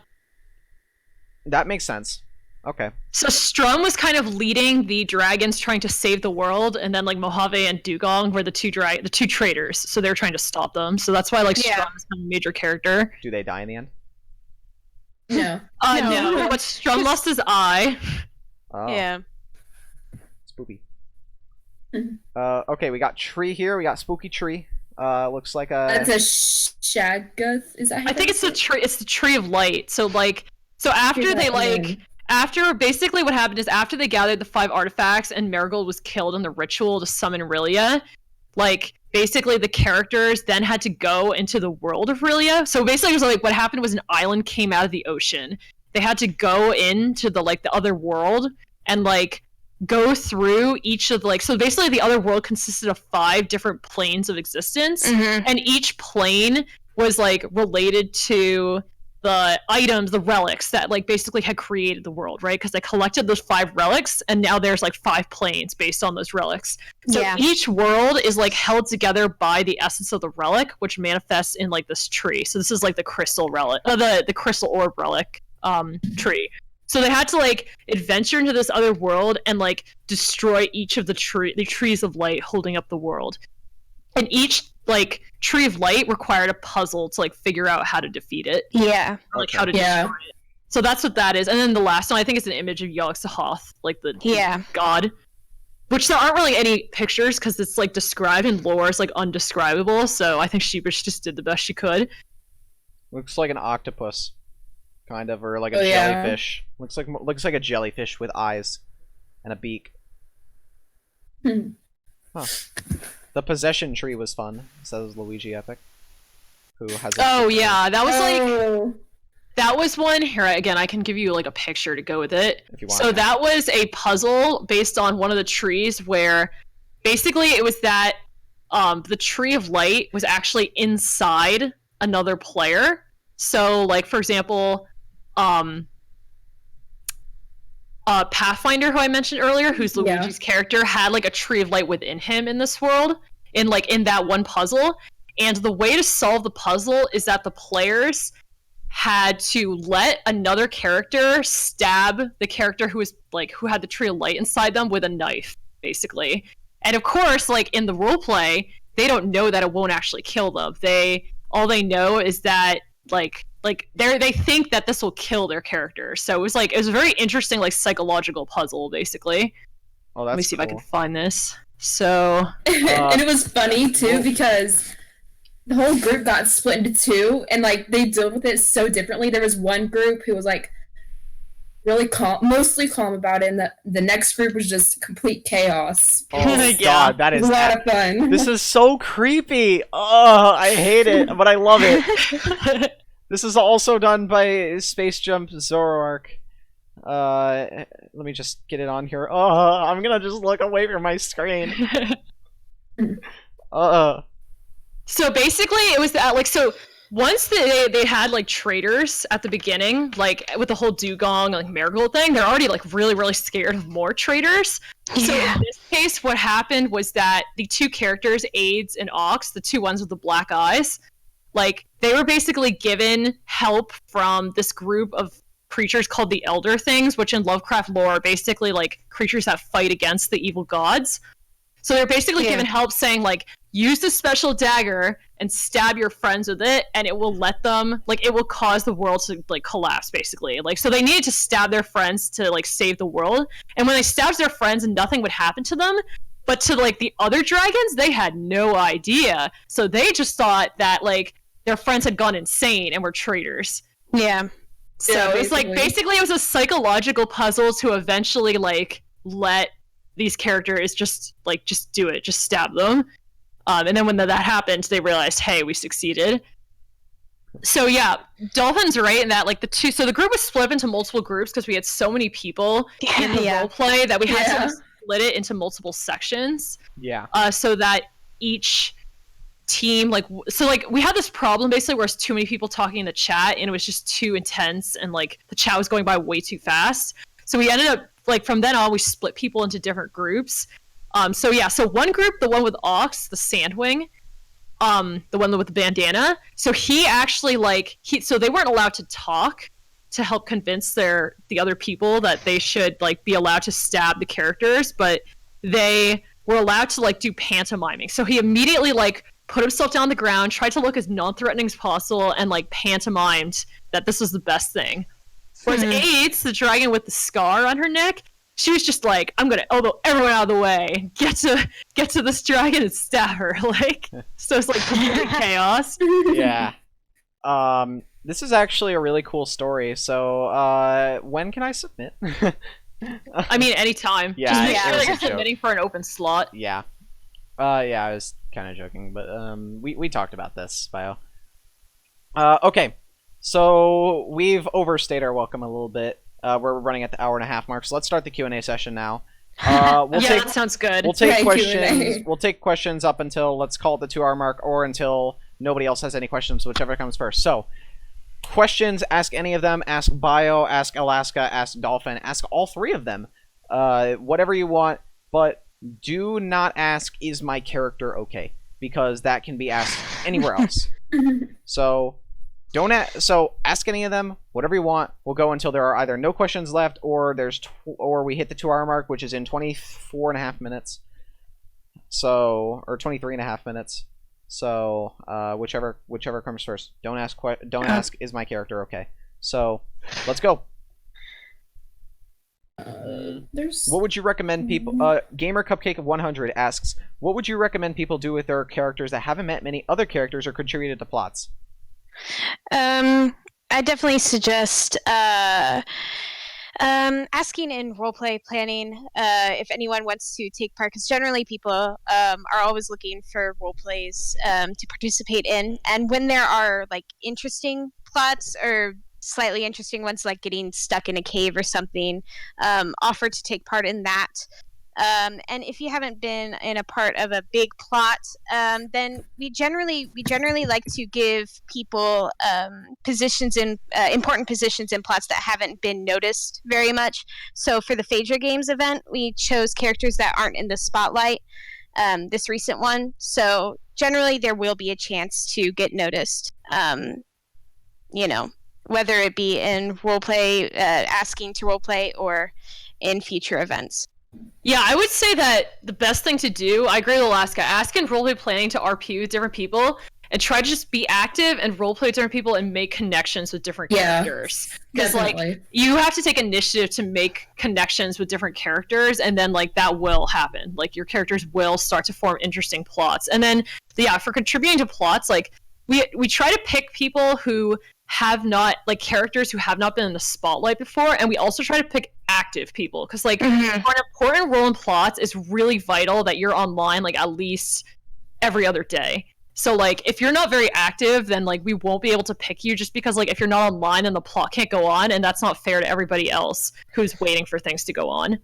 That makes sense. Okay. So Strum was kind of leading the dragons trying to save the world, and then like Mojave and Dugong were the two traders, so they were trying to stop them. So that's why like Strum is kind of a major character. Do they die in the end? No. No, but Strum lost his eye. Oh. Yeah. Spooky. Okay, we got tree here. We got spooky tree. Looks like a. That's a shaggoth. Is that? I think it's the tree. It's the tree of light. So after they after basically what happened is after they gathered the 5 artifacts and Marigold was killed in the ritual to summon Relia, like basically the characters then had to go into the world of Relia. So basically it was like what happened was an island came out of the ocean. They had to go into the other world and like go through each of so basically the other world consisted of 5 different planes of existence, and each plane was like related to the items, the relics that like basically had created the world, right? Because they collected those 5 relics, and now there's like 5 planes based on those relics. So each world is like held together by the essence of the relic, which manifests in like this tree. So this is like the crystal relic, the crystal orb relic tree. So they had to like adventure into this other world and like destroy each of the trees of light holding up the world. And each like tree of light required a puzzle to like figure out how to defeat it. Yeah. Or, like how to destroy it. So that's what that is. And then the last one, I think, is an image of Yog-Sothoth, like the god. Which there aren't really any pictures because it's like described in lore as like undescribable. So I think Sheepish just did the best she could. Looks like an octopus, kind of, or like a jellyfish. Looks like a jellyfish with eyes and a beak. Huh. The possession tree was fun, says Luigi Epic, who has a that was like that was one here again. I can give you like a picture to go with it. If you want. So that was a puzzle based on one of the trees where basically it was that the tree of light was actually inside another player. So like for example, Pathfinder, who I mentioned earlier, who's Luigi's character, had like a tree of light within him in this world, in that one puzzle. And the way to solve the puzzle is that the players had to let another character stab the character who had the tree of light inside them with a knife, basically. And of course, like in the roleplay, they don't know that it won't actually kill them. All they know is that they think that this will kill their character. So it was a very interesting like psychological puzzle, basically. Oh, that's Let me see cool. if I can find this. So and it was funny too because the whole group got split into 2, and like they dealt with it so differently. There was one group who was like really calm, mostly calm about it, and the next group was just complete chaos. Oh god, that is a lot of fun. This is so creepy. Oh, I hate it, but I love it. This is also done by Space Jump Zoroark. Let me just get it on here. I'm gonna just look away from my screen. So basically, it was that so once they had like traders at the beginning, like with the whole dugong like marigold thing, they're already like really really scared of more traders. So in this case, what happened was that the 2 characters, Aids and Ox, the 2 ones with the black eyes, like they were basically given help from this group of creatures called the Elder Things, which in Lovecraft lore are basically like creatures that fight against the evil gods. So they're basically given help saying like, use this special dagger and stab your friends with it, and it will let them, like, it will cause the world to like collapse, basically. Like, so they needed to stab their friends to like save the world. And when they stabbed their friends, and nothing would happen to them. But to like the other dragons, they had no idea. So they just thought that like their friends had gone insane and were traitors. Yeah. So it's like basically it was a psychological puzzle to eventually like let these characters just do it, just stab them. And then when that happened, they realized, hey, we succeeded. So yeah, Dolphin's right in that like so the group was split up into multiple groups because we had so many people in the roleplay that we had to split it into multiple sections. Yeah. So that each team we had this problem basically where it's too many people talking in the chat and it was just too intense and like the chat was going by way too fast. So we ended up like from then on we split people into different groups. So one group, the one with Ox, the Sandwing, the one with the bandana. So he actually so they weren't allowed to talk to help convince the other people that they should like be allowed to stab the characters, but they were allowed to like do pantomiming. So he immediately like put himself down on the ground, tried to look as non-threatening as possible, and like pantomimed that this was the best thing. Whereas Aids, the dragon with the scar on her neck, she was just like, I'm gonna elbow everyone out of the way, get to this dragon and stab her. Like, so it's like complete chaos. Yeah. This is actually a really cool story. So, when can I submit? I mean, anytime. Yeah, just make it sure was that a you're joke. submitting for an open slot. Yeah. I was kind of joking, but we talked about this, Bio. Okay. So we've overstayed our welcome a little bit. We're running at the hour-and-a-half mark, so let's start the Q&A session now. That sounds good. We'll take questions. Q&A. We'll take questions up until, let's call it the 2-hour mark, or until nobody else has any questions, whichever comes first. So, questions, ask any of them. Ask Bio, ask Alaska, ask Dolphin, ask all three of them. Whatever you want, but do not ask, is my character okay? Because that can be asked anywhere else. So don't ask any of them, whatever you want. We'll go until there are either no questions left, or or we hit the 2-hour mark, which is in 24.5 minutes. So, or 23.5 minutes. So, whichever comes first. Don't ask, is my character okay? So, let's go. What would you recommend people? Gamer Cupcake of 100 asks, what would you recommend people do with their characters that haven't met many other characters or contributed to plots? I definitely suggest asking in roleplay planning if anyone wants to take part, because generally people are always looking for roleplays to participate in, and when there are like interesting plots or slightly interesting ones, like getting stuck in a cave or something, offer to take part in that. And if you haven't been in a part of a big plot, then we generally like to give people positions in important positions in plots that haven't been noticed very much. So for the Phaedra Games event, we chose characters that aren't in the spotlight, this recent one. So generally there will be a chance to get noticed, whether it be in roleplay, asking to roleplay, or in future events. Yeah, I would say that the best thing to do, I agree with Alaska, ask in roleplay planning to RP with different people, and try to just be active and roleplay with different people and make connections with different characters. Because like you have to take initiative to make connections with different characters, and then like that will happen. Like your characters will start to form interesting plots. And then for contributing to plots, like we try to pick people who have not, like, characters who have not been in the spotlight before, and we also try to pick active people, because like for an important role in plots, it's really vital that you're online like at least every other day. So like if you're not very active, then like we won't be able to pick you, just because like if you're not online, then the plot can't go on, and that's not fair to everybody else who's waiting for things to go on.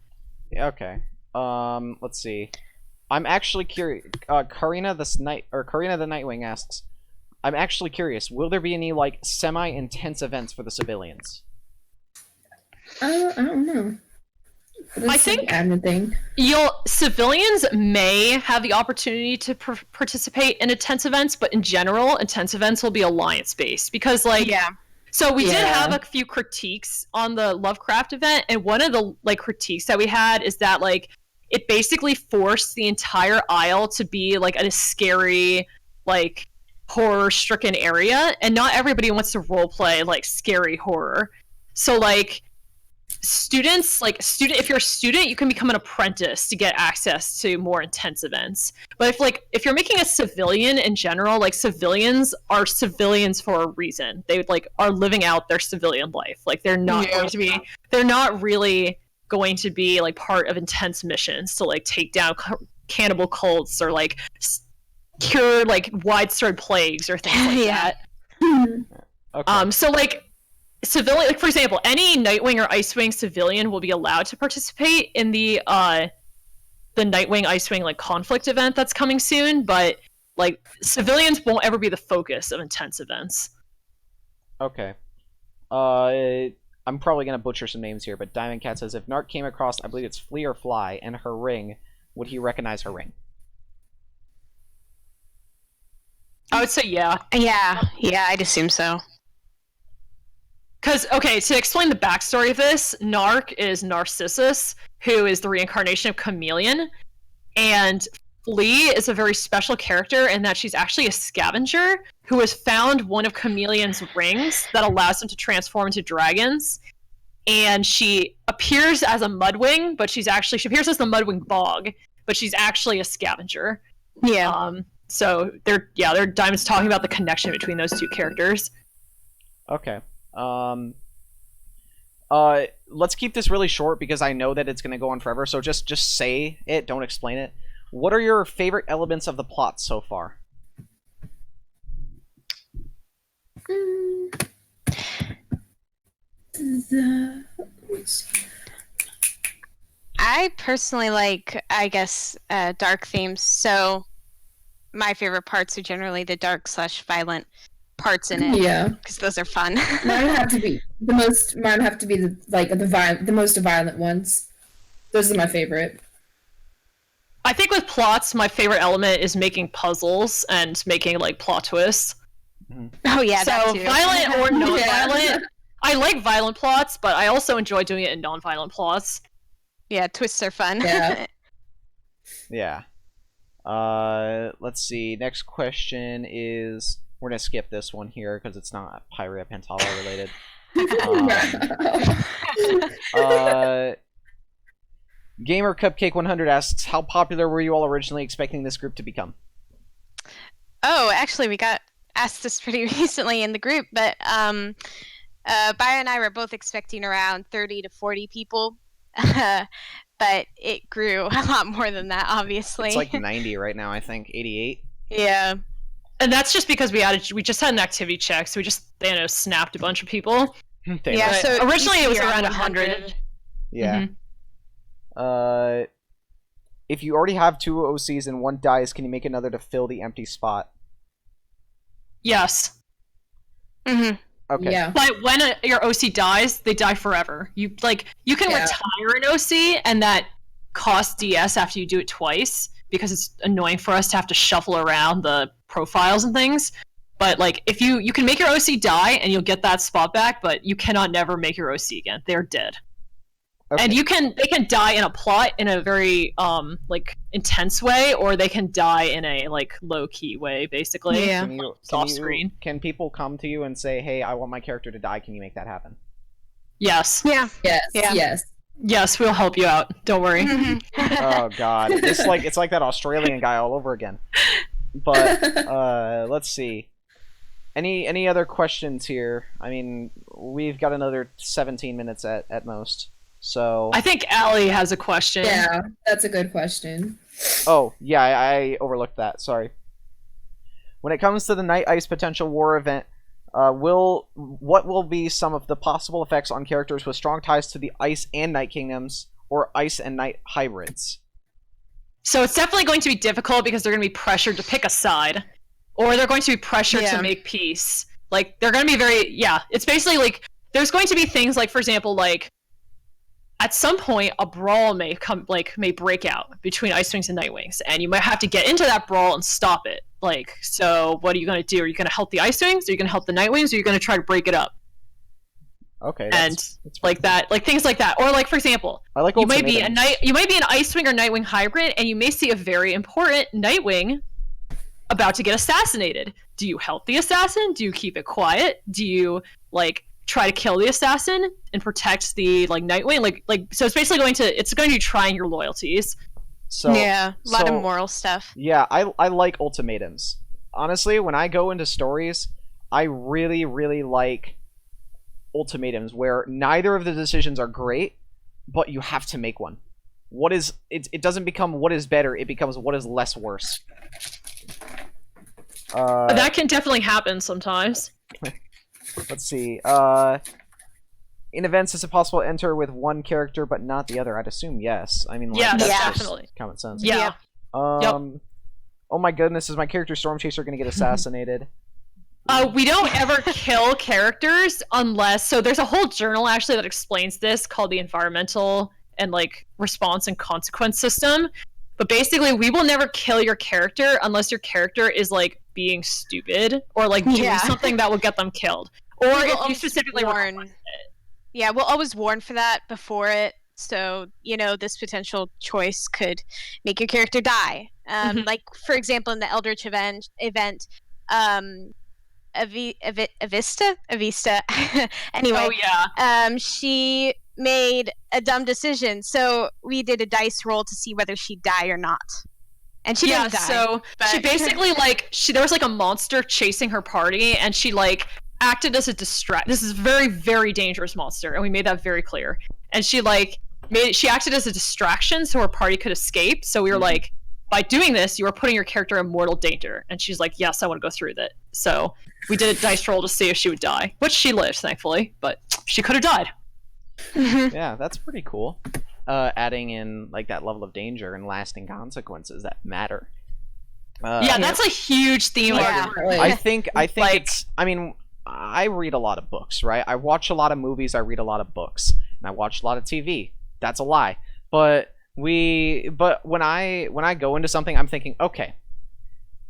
Okay. Let's see. I'm actually curious. Karina the Nightwing asks, I'm actually curious, will there be any, like, semi-intense events for the civilians? I don't know. I think admin thing. Civilians may have the opportunity to participate in intense events, but in general, intense events will be alliance-based, because, like... Yeah. So we did have a few critiques on the Lovecraft event, and one of the, like, critiques that we had is that, like, it basically forced the entire Isle to be, like, a scary, like... horror-stricken area, and not everybody wants to roleplay like scary horror. So like if you're a student, you can become an apprentice to get access to more intense events. But if you're making a civilian in general, like civilians are civilians for a reason. They like are living out their civilian life. Like they're not really going to be like part of intense missions to like take down cannibal cults or like cure like widespread plagues or things like that. Okay. So like civilian, like for example, any Nightwing or Icewing civilian will be allowed to participate in the Nightwing Icewing like conflict event that's coming soon, but like civilians won't ever be the focus of intense events. Okay. I'm probably gonna butcher some names here, but Diamond Cat says, if Narc came across, I believe it's Flea or Fly, and her ring, would he recognize her ring? I would say yeah. Yeah, I'd assume so. Because, okay, to explain the backstory of this, Narc is Narcissus, who is the reincarnation of Chameleon, and Flea is a very special character in that she's actually a scavenger who has found one of Chameleon's rings that allows him to transform into dragons, and she appears as a Mudwing, but she appears as the Mudwing Bog, but she's actually a scavenger. Yeah. So they're Diamond's talking about the connection between those two characters. Okay. Let's keep this really short because I know that it's going to go on forever. So just say it, don't explain it. What are your favorite elements of the plot so far? I personally like, I guess, dark themes. So my favorite parts are generally the dark/violent parts in it. Yeah. Because those are fun. Mine have to be the most violent ones. Those are my favorite. I think with plots, my favorite element is making puzzles and making like plot twists. Oh yeah, So that too. violent or non-violent. I like violent plots, but I also enjoy doing it in non-violent plots. Yeah, twists are fun. Yeah. Yeah. Let's see. Next question is, we're gonna skip this one here because it's not Pyria Pantala related. Gamer Cupcake 100 asks, how popular were you all originally expecting this group to become? Oh, actually, we got asked this pretty recently in the group, but Bio and I were both expecting around 30 to 40 people, but it grew a lot more than that, obviously. It's like 90 right now, I think. 88? Yeah. And that's just because we just had an activity check, so we just snapped a bunch of people. Damn Yeah, it. so originally it was you're around on 100. Yeah. Mhm. If you already have 2 OCs and 1 dies, can you make another to fill the empty spot? Yes. Mm-hmm. Okay. Yeah. But when your OC dies, they die forever. You can Yeah. retire an OC, and that costs DS after you do it twice, because it's annoying for us to have to shuffle around the profiles and things. But like, if you can make your OC die, and you'll get that spot back, but you cannot never make your OC again. They're dead. Okay. And they can die in a plot in a very intense way, or they can die in a like low key way, basically. Yeah. Off screen. Can people come to you and say, "Hey, I want my character to die. Can you make that happen?" Yes. Yeah. Yes. Yeah. Yes. Yes, we'll help you out. Don't worry. Oh God, it's like that Australian guy all over again. But let's see. Any other questions here? I mean, we've got another 17 minutes at most. So I think Allie has a question. Yeah, that's a good question. Oh, yeah, I overlooked that. Sorry. When it comes to the Night Ice potential war event, what will be some of the possible effects on characters with strong ties to the Ice and Night Kingdoms, or Ice and Night hybrids? So it's definitely going to be difficult because they're going to be pressured to pick a side, or they're going to be pressured to make peace. Like, they're going to be it's basically like, there's going to be things like, for example, like, at some point, a brawl may break out between Ice Wings and Night Wings, and you might have to get into that brawl and stop it. Like, so what are you going to do? Are you going to help the Ice Wings? Are you going to help the Night Wings? Or are you going to try to break it up? Okay, that's like that, like things like that. Or like, for example, I like you might be ultimatums. you might be an Ice Wing or Night Wing hybrid, and you may see a very important Night Wing about to get assassinated. Do you help the assassin? Do you keep it quiet? Do you try to kill the assassin and protect the Nightwing? So it's basically going to be trying your loyalties. So yeah, a lot of moral stuff. Yeah, I like ultimatums. Honestly, when I go into stories, I really, really like ultimatums where neither of the decisions are great, but you have to make one. It doesn't become what is better, it becomes what is less worse. That can definitely happen sometimes. Let's see. In events, is it possible to enter with one character but not the other? I'd assume yes. I mean, yeah, that's that's just definitely common sense. Yeah. Oh my goodness, is my character Storm Chaser going to get assassinated? We don't ever kill characters unless... So there's a whole journal, actually, that explains this, called the Environmental and, Response and Consequence System. But basically, we will never kill your character unless your character is, being stupid or, doing something that will get them killed. Or if you specifically warn. Yeah, we'll always warn for that before it. So, this potential choice could make your character die. Like, for example, in the Eldritch event, Avista? Anyway. Oh, yeah. She made a dumb decision. So we did a dice roll to see whether she'd die or not. And she didn't die. So she basically, there was, a monster chasing her party, and she, acted as a distract. This is a very, very dangerous monster, and we made that very clear. And she acted as a distraction so her party could escape. So we were by doing this, you are putting your character in mortal danger. And she's like, yes, I want to go through with it. So we did a dice roll to see if she would die, which she lived, thankfully, but she could have died. Yeah, that's pretty cool. Adding in that level of danger and lasting consequences that matter. Yeah, that's a huge theme Yeah. arc. I think Like- it's. I mean, I read a lot of books, right? I watch a lot of movies. I read a lot of books, and I watch a lot of TV. That's a lie. But when I go into something, I'm thinking, okay,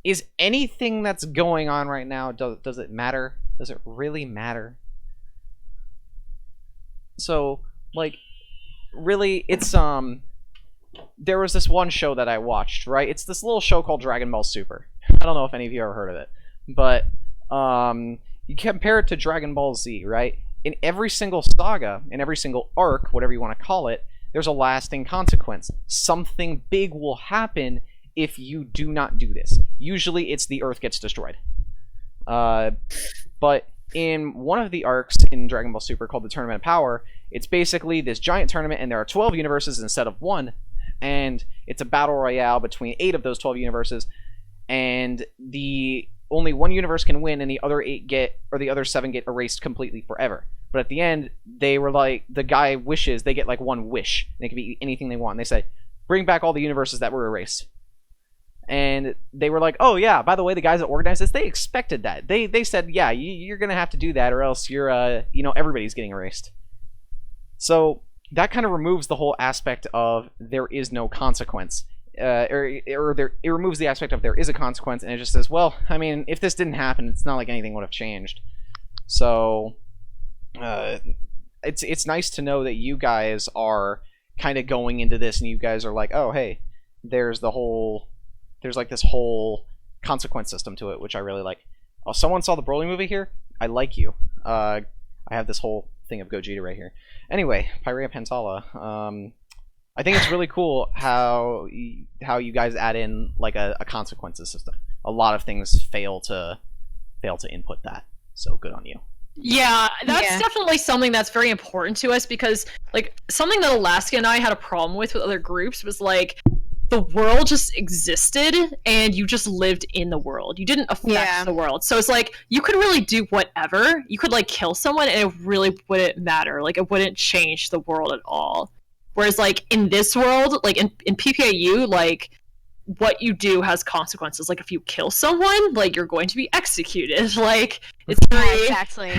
is anything that's going on right now, does it matter? Does it really matter? So, like, really, it's there was this one show that I watched, right? It's this little show called Dragon Ball Super. I don't know if any of you ever heard of it, but you compare it to Dragon Ball Z, right? In every single saga, in every single arc, whatever you want to call it, there's a lasting consequence. Something big will happen if you do not do this. Usually it's the Earth gets destroyed. But in one of the arcs in Dragon Ball Super called the Tournament of Power, it's basically this giant tournament, and there are 12 universes instead of one, and it's a battle royale between 8 of those 12 universes, and the only one universe can win, and the other 7 get erased completely forever. But at the end, they were like, the guy wishes, they get like one wish. They can be anything they want. And they say, bring back all the universes that were erased. And they were like, oh yeah, by the way, the guys that organized this, they expected that. They said, yeah, you're going to have to do that, or else you're, everybody's getting erased. So that kind of removes the whole aspect of there is no consequence. It removes the aspect of there is a consequence, and it just says, well, I mean, if this didn't happen, it's not like anything would have changed. So it's nice to know that you guys are kind of going into this, and you guys are like, oh, hey, there's like this whole consequence system to it, which I really like. Oh, someone saw the Broly movie here? I like you. I have this whole thing of Gogeta right here. Anyway, Pyrea Pantala. I think it's really cool how you guys add in like a consequences system. A lot of things fail to input that. So good on you. Yeah, that's definitely something that's very important to us, because like something that Alaska and I had a problem with other groups was like the world just existed and you just lived in the world. You didn't affect the world. So it's like you could really do whatever. You could like kill someone and it really wouldn't matter. Like it wouldn't change the world at all. Whereas like in this world, like in PPAU, like what you do has consequences. Like if you kill someone, like you're going to be executed. Like it's very Exactly.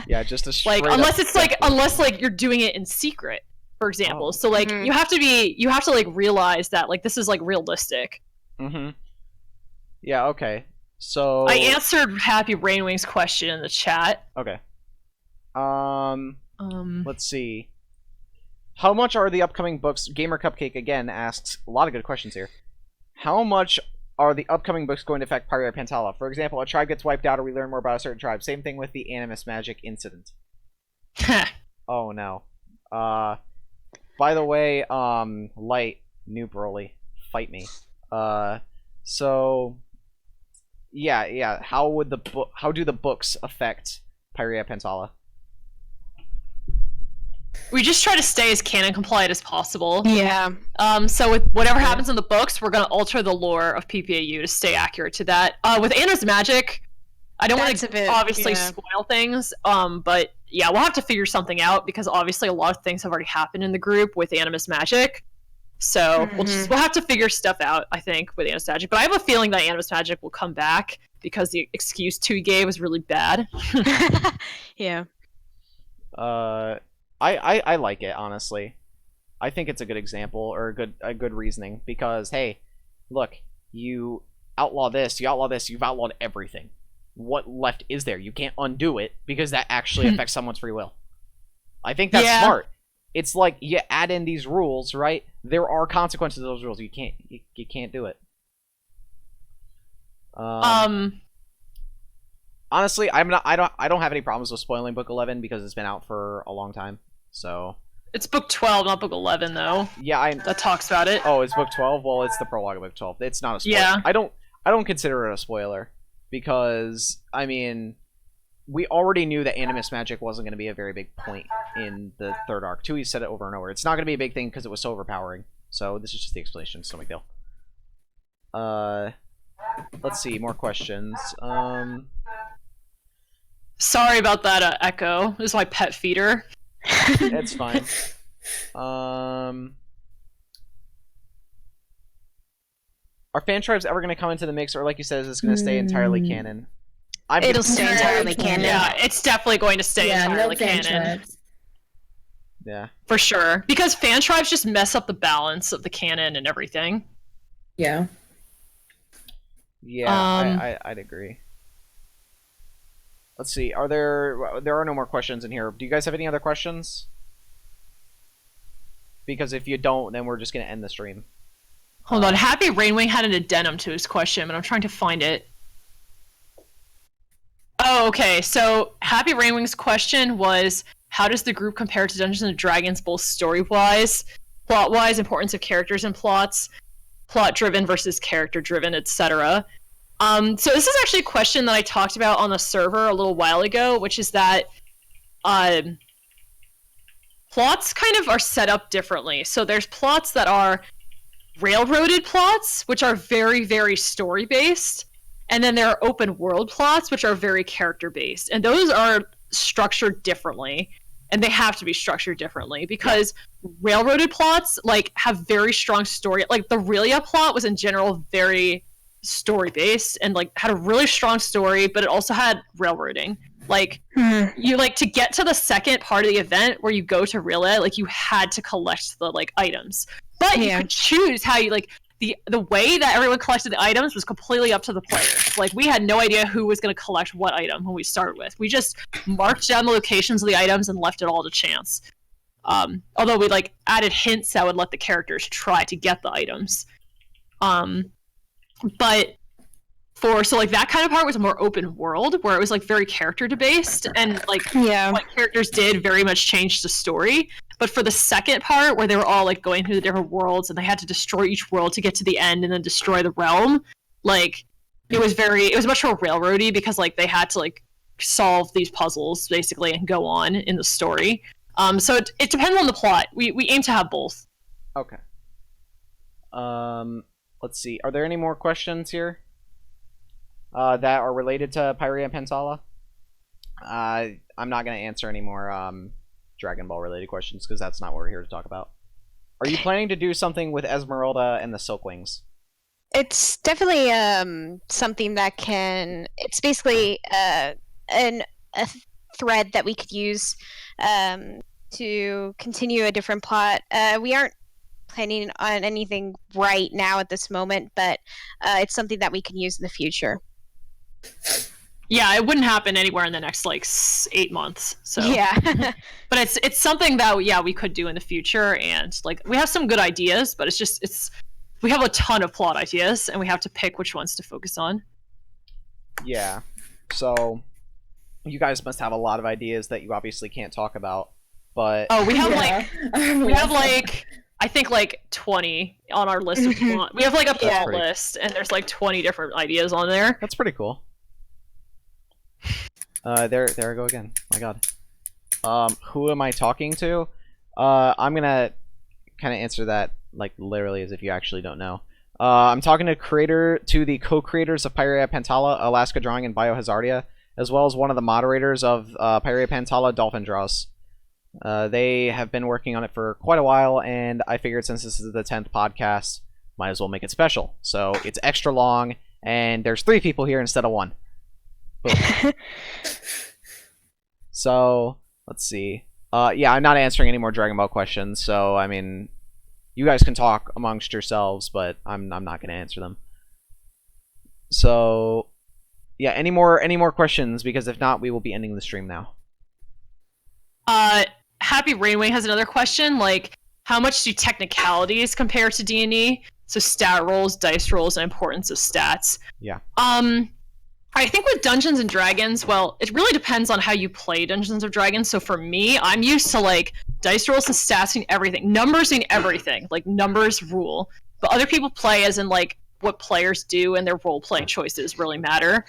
Yeah, just a like straight unless you're doing it in secret, for example. Oh. So like you have to like realize that like this is like realistic. Mm-hmm. Yeah, okay. So I answered Happy Rainwing's question in the chat. Okay. Let's see. How much are the upcoming books? Gamer Cupcake again asks a lot of good questions here. How much are the upcoming books going to affect Pyrea Pantala? For example, a tribe gets wiped out, or we learn more about a certain tribe. Same thing with the Animus Magic incident. Oh no. By the way, Light, new Broly, fight me. So yeah. How do the books affect Pyrea Pantala? We just try to stay as canon compliant as possible. Yeah. So with whatever happens in the books, we're gonna alter the lore of PPAU to stay accurate to that. With Anna's Magic, I don't want to obviously spoil things. But yeah, we'll have to figure something out, because obviously a lot of things have already happened in the group with Animus Magic. So we'll have to figure stuff out, I think, with Animus Magic. But I have a feeling that Animus Magic will come back, because the excuse Tui gave was really bad. Yeah. I like it, honestly. I think it's a good example, or a good reasoning, because hey, look, you outlaw this, you've outlawed everything. What left is there? You can't undo it, because that actually affects someone's free will. I think that's smart. It's like you add in these rules, right? There are consequences to those rules. You can't do it. Honestly, I don't have any problems with spoiling Book 11, because it's been out for a long time. So it's Book 12, not Book 11, though. Yeah, that talks about it. Oh, it's Book 12. Well, it's the prologue of Book 12. It's not a spoiler. Yeah. I don't consider it a spoiler, because I mean, we already knew that Animus Magic wasn't going to be a very big point in the third arc. Tui said it over and over. It's not going to be a big thing because it was so overpowering. So this is just the explanation. It's no big deal. Let's see, more questions. Sorry about that, Echo. This is my pet feeder. It's fine. are fan tribes ever going to come into the mix, or like you said, is this going to stay entirely canon? It'll stay entirely canon. Yeah, it's definitely going to stay entirely no fan canon. tribes. Yeah. For sure. Because fan tribes just mess up the balance of the canon and everything. Yeah. Yeah, I'd agree. Let's see. There are no more questions in here. Do you guys have any other questions? Because if you don't, then we're just going to end the stream. Hold on. Happy Rainwing had an addendum to his question, but I'm trying to find it. Oh, okay. So Happy Rainwing's question was, how does the group compare to Dungeons and Dragons, both story-wise, plot-wise, importance of characters and plots, plot-driven versus character-driven, etc.? So this is actually a question that I talked about on the server a little while ago, which is that plots kind of are set up differently. So there's plots that are railroaded plots, which are very, very story-based, and then there are open-world plots, which are very character-based. And those are structured differently, and they have to be structured differently, because railroaded plots, like, have very strong story. Like, the Relia plot was, in general, very story-based, and, like, had a really strong story, but it also had railroading. Like, you, like, to get to the second part of the event where you go to Relia, like, you had to collect the, like, items. But you could choose how you, like, the way that everyone collected the items was completely up to the players. Like, we had no idea who was going to collect what item when we started with. We just marked down the locations of the items and left it all to chance. Although we, like, added hints that would let the characters try to get the items. But so, like, that kind of part was a more open world, where it was, like, very character-based, and, like, what characters did very much changed the story. But for the second part, where they were all, like, going through the different worlds, and they had to destroy each world to get to the end and then destroy the realm, like, it was much more railroady, because, like, they had to, like, solve these puzzles, basically, and go on in the story. So it depends on the plot. We aim to have both. Okay. Let's see. Are there any more questions here that are related to Pyria and Pentala? I'm not going to answer any more Dragon Ball related questions, because that's not what we're here to talk about. Are you planning to do something with Esmeralda and the Silkwings? It's definitely something that it's basically a thread that we could use to continue a different plot. We aren't planning on anything right now at this moment, but it's something that we can use in the future. Yeah, it wouldn't happen anywhere in the next, like, 8 months. So yeah. But it's something that we could do in the future, and, like, we have some good ideas, but we have a ton of plot ideas, and we have to pick which ones to focus on. Yeah. So you guys must have a lot of ideas that you obviously can't talk about, but we have I think, like, 20 on our list of plot. We have, like, a plot list, and there's, like, 20 different ideas on there. That's pretty cool. There I go again. My God. Who am I talking to? I'm gonna kind of answer that, like, literally as if you actually don't know. I'm talking to the co-creators of Pyria Pentala, Alaska Drawing, and Biohazardia, as well as one of the moderators of Pyria Pentala, Dolphin Draws. They have been working on it for quite a while, and I figured since this is the 10th podcast, might as well make it special. So it's extra long, and there's 3 people here instead of 1. Boom. So, let's see. Yeah, I'm not answering any more Dragon Ball questions, so, I mean, you guys can talk amongst yourselves, but I'm not going to answer them. So, yeah, any more questions? Because if not, we will be ending the stream now. Happy Rainwing has another question, like, how much do technicalities compare to D&E? So stat rolls, dice rolls, and importance of stats. Yeah. I think with Dungeons and Dragons, well, it really depends on how you play Dungeons and Dragons. So for me, I'm used to, like, dice rolls and stats and everything. Numbers mean everything. Like, numbers rule. But other people play as in, like, what players do and their role-playing choices really matter.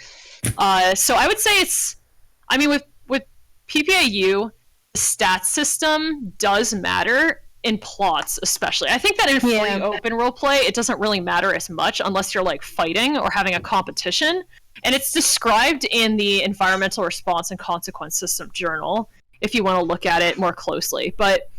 So I would say with PPAU, the stats system does matter in plots, especially. I think that in free open roleplay, it doesn't really matter as much unless you're, like, fighting or having a competition. And it's described in the Environmental Response and Consequence System Journal, if you want to look at it more closely. But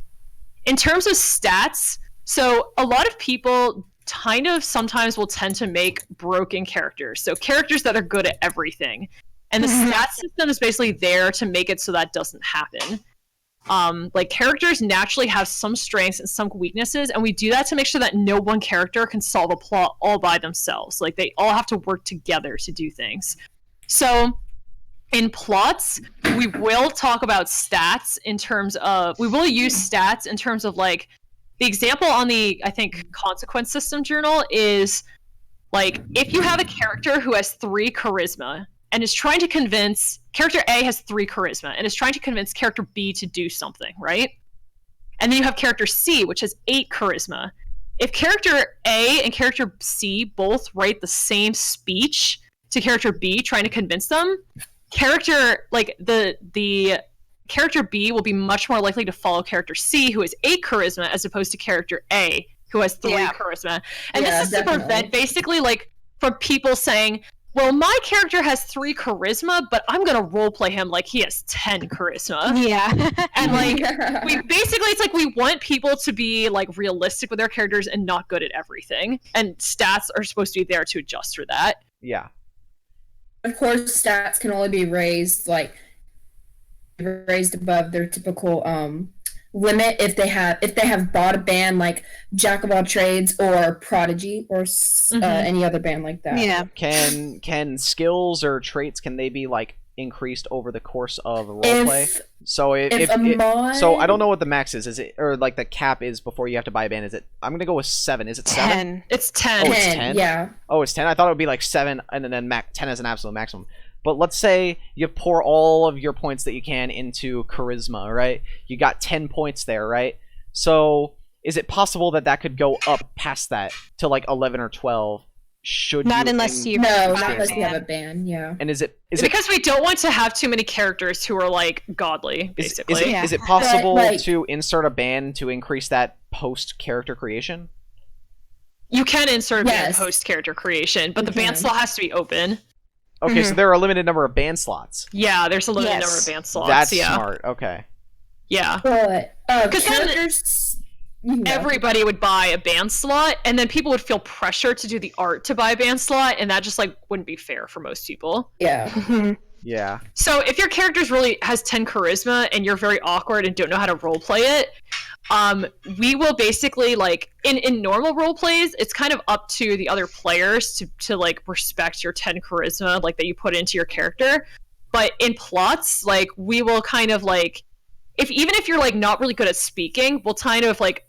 in terms of stats, so a lot of people kind of sometimes will tend to make broken characters. So characters that are good at everything. And the stat system is basically there to make it so that doesn't happen. Like characters naturally have some strengths and some weaknesses, and we do that to make sure that no one character can solve a plot all by themselves. Like they all have to work together to do things. So in plots, we will talk about stats in terms of, we will use stats in terms of like, the example on the, I think, consequence system journal is like, if you have a character who has 3 charisma and is trying to convince, character A has 3 charisma and is trying to convince character B to do something, right? And then you have character C, which has 8 charisma. If character A and character C both write the same speech to character B trying to convince them, character, like the character B will be much more likely to follow character C, who has 8 charisma, as opposed to character A, who has 3 charisma. And this is to prevent, basically, like, from people saying, well, my character has 3 charisma, but I'm gonna roleplay him like he has 10 charisma. Yeah. And, like, we basically, it's like we want people to be, like, realistic with their characters and not good at everything. And stats are supposed to be there to adjust for that. Yeah. Of course, stats can only be raised above their typical limit if they have bought a band like Jack of All Trades or Prodigy or any other band like that. Yeah. Can skills or traits, can they be like increased over the course of roleplay? So so I don't know what the max is it, or like the cap is before you have to buy a band? Is it? I'm gonna go with 7. Is it 7? 10. It's 10. Oh, it's 10. Yeah. Oh, it's 10. I thought it would be like 7 and then 10 as an absolute maximum. But let's say you pour all of your points that you can into charisma, right? You got 10 points there, right? So is it possible that that could go up past that to like 11 or 12? Not unless you have a band. Yeah. And is it because we don't want to have too many characters who are like godly, basically. Is it possible to insert a ban to increase that post character creation? You can insert a ban post character creation, but the ban slot has to be open. Okay, so there are a limited number of ban slots. Yeah, there's a limited number of ban slots. That's smart. Okay. Yeah. But because characters, everybody would buy a ban slot, and then people would feel pressure to do the art to buy a ban slot, and that just like wouldn't be fair for most people. Yeah. Yeah. So if your character's really has 10 charisma and you're very awkward and don't know how to roleplay it, we will basically like in normal role plays, it's kind of up to the other players to like respect your 10 charisma like that you put into your character. But in plots, like we will kind of like even if you're like not really good at speaking, we'll kind of like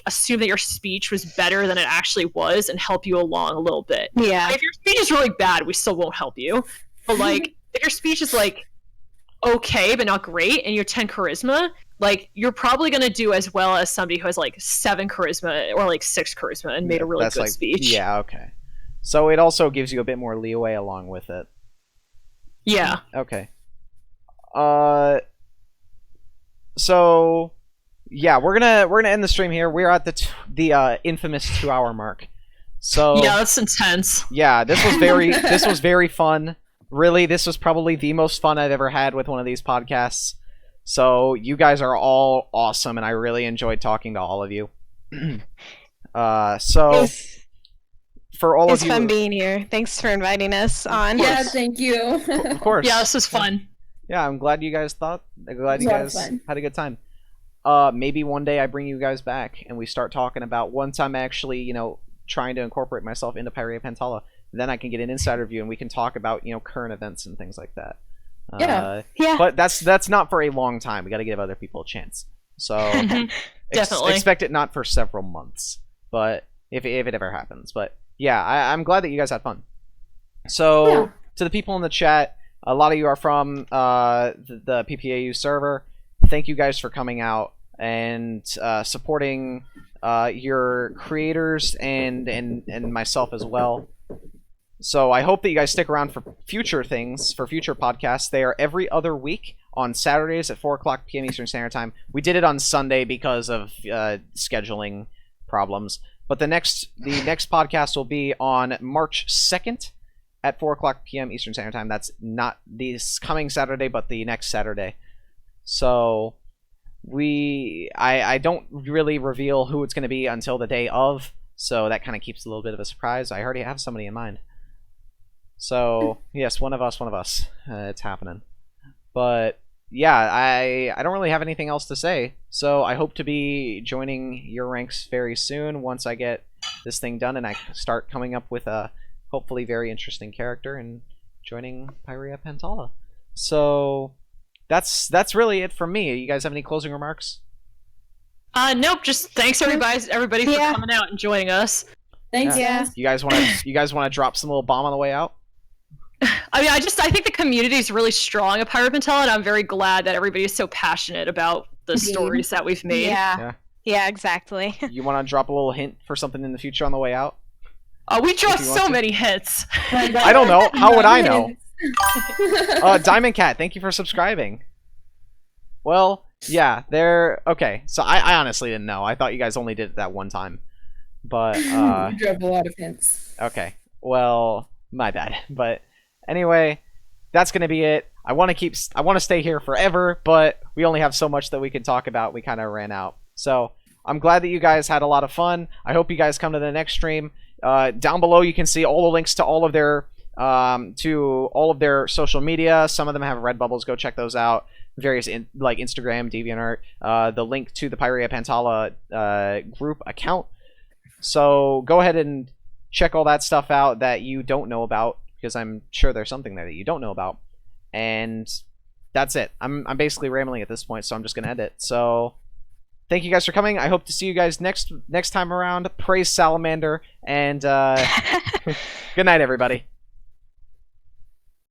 assume that your speech was better than it actually was and help you along a little bit. Yeah. If your speech is really bad, we still won't help you. But like if your speech is like okay but not great and you're 10 charisma, like you're probably going to do as well as somebody who has like 7 charisma or like 6 charisma and made a really good speech. Yeah, okay. So it also gives you a bit more leeway along with it. Yeah. Okay. So yeah, we're gonna end the stream here. We're at the infamous 2-hour mark. So yeah, that's intense. Yeah, this was very fun. Really, this was probably the most fun I've ever had with one of these podcasts. So you guys are all awesome, and I really enjoyed talking to all of you. So for all of you, it's fun being here. Thanks for inviting us on. Yeah, thank you. Of course. Yeah, this was fun. Yeah, I'm glad you guys had a good time. Maybe one day I bring you guys back and we start talking about once I'm actually, trying to incorporate myself into Pirates of Pantala. Then I can get an insider view and we can talk about, current events and things like that. Yeah. But that's not for a long time. We got to give other people a chance. So definitely expect it not for several months, but if it ever happens. But yeah, I'm glad that you guys had fun. So to the people in the chat, a lot of you are from the PPAU server. Thank you guys for coming out and supporting your creators and myself as well. So I hope that you guys stick around for future things, for future podcasts. They are every other week on Saturdays at 4 o'clock p.m. Eastern Standard Time. We did it on Sunday because of scheduling problems. But the next podcast will be on March 2nd at 4 o'clock p.m. Eastern Standard Time. That's not this coming Saturday, but the next Saturday. So I don't really reveal who it's going to be until the day of. So that kind of keeps a little bit of a surprise. I already have somebody in mind. So yes, one of us. It's happening. But yeah, I don't really have anything else to say. So I hope to be joining your ranks very soon once I get this thing done and I start coming up with a hopefully very interesting character and joining Pyrea Pantala. So that's really it from me. You guys have any closing remarks? Nope. Just thanks everybody for coming out and joining us. Thanks. Yeah. You guys want to drop some little bomb on the way out? I mean, I think the community is really strong at Pyrea Pantala, and I'm very glad that everybody is so passionate about the stories that we've made. Yeah, exactly. You want to drop a little hint for something in the future on the way out? We draw so many hits. I don't know. How would I know? Diamond Cat, thank you for subscribing. Well, yeah, okay. So I honestly didn't know. I thought you guys only did it that one time. But You drove a lot of hints. okay. Well, my bad. But anyway, that's gonna be it. I want to stay here forever, but we only have so much that we can talk about. We kind of ran out. So I'm glad that you guys had a lot of fun. I hope you guys come to the next stream. Down below, you can see all the links to all of their social media. Some of them have red bubbles. Go check those out. Various like Instagram, DeviantArt. The link to the Pyrea Pantala group account. So go ahead and check all that stuff out that you don't know about, because I'm sure there's something there that you don't know about. And that's it. I'm basically rambling at this point, so I'm just gonna end it. So thank you guys for coming. I hope to see you guys next time around. Praise Salamander, and good night, everybody.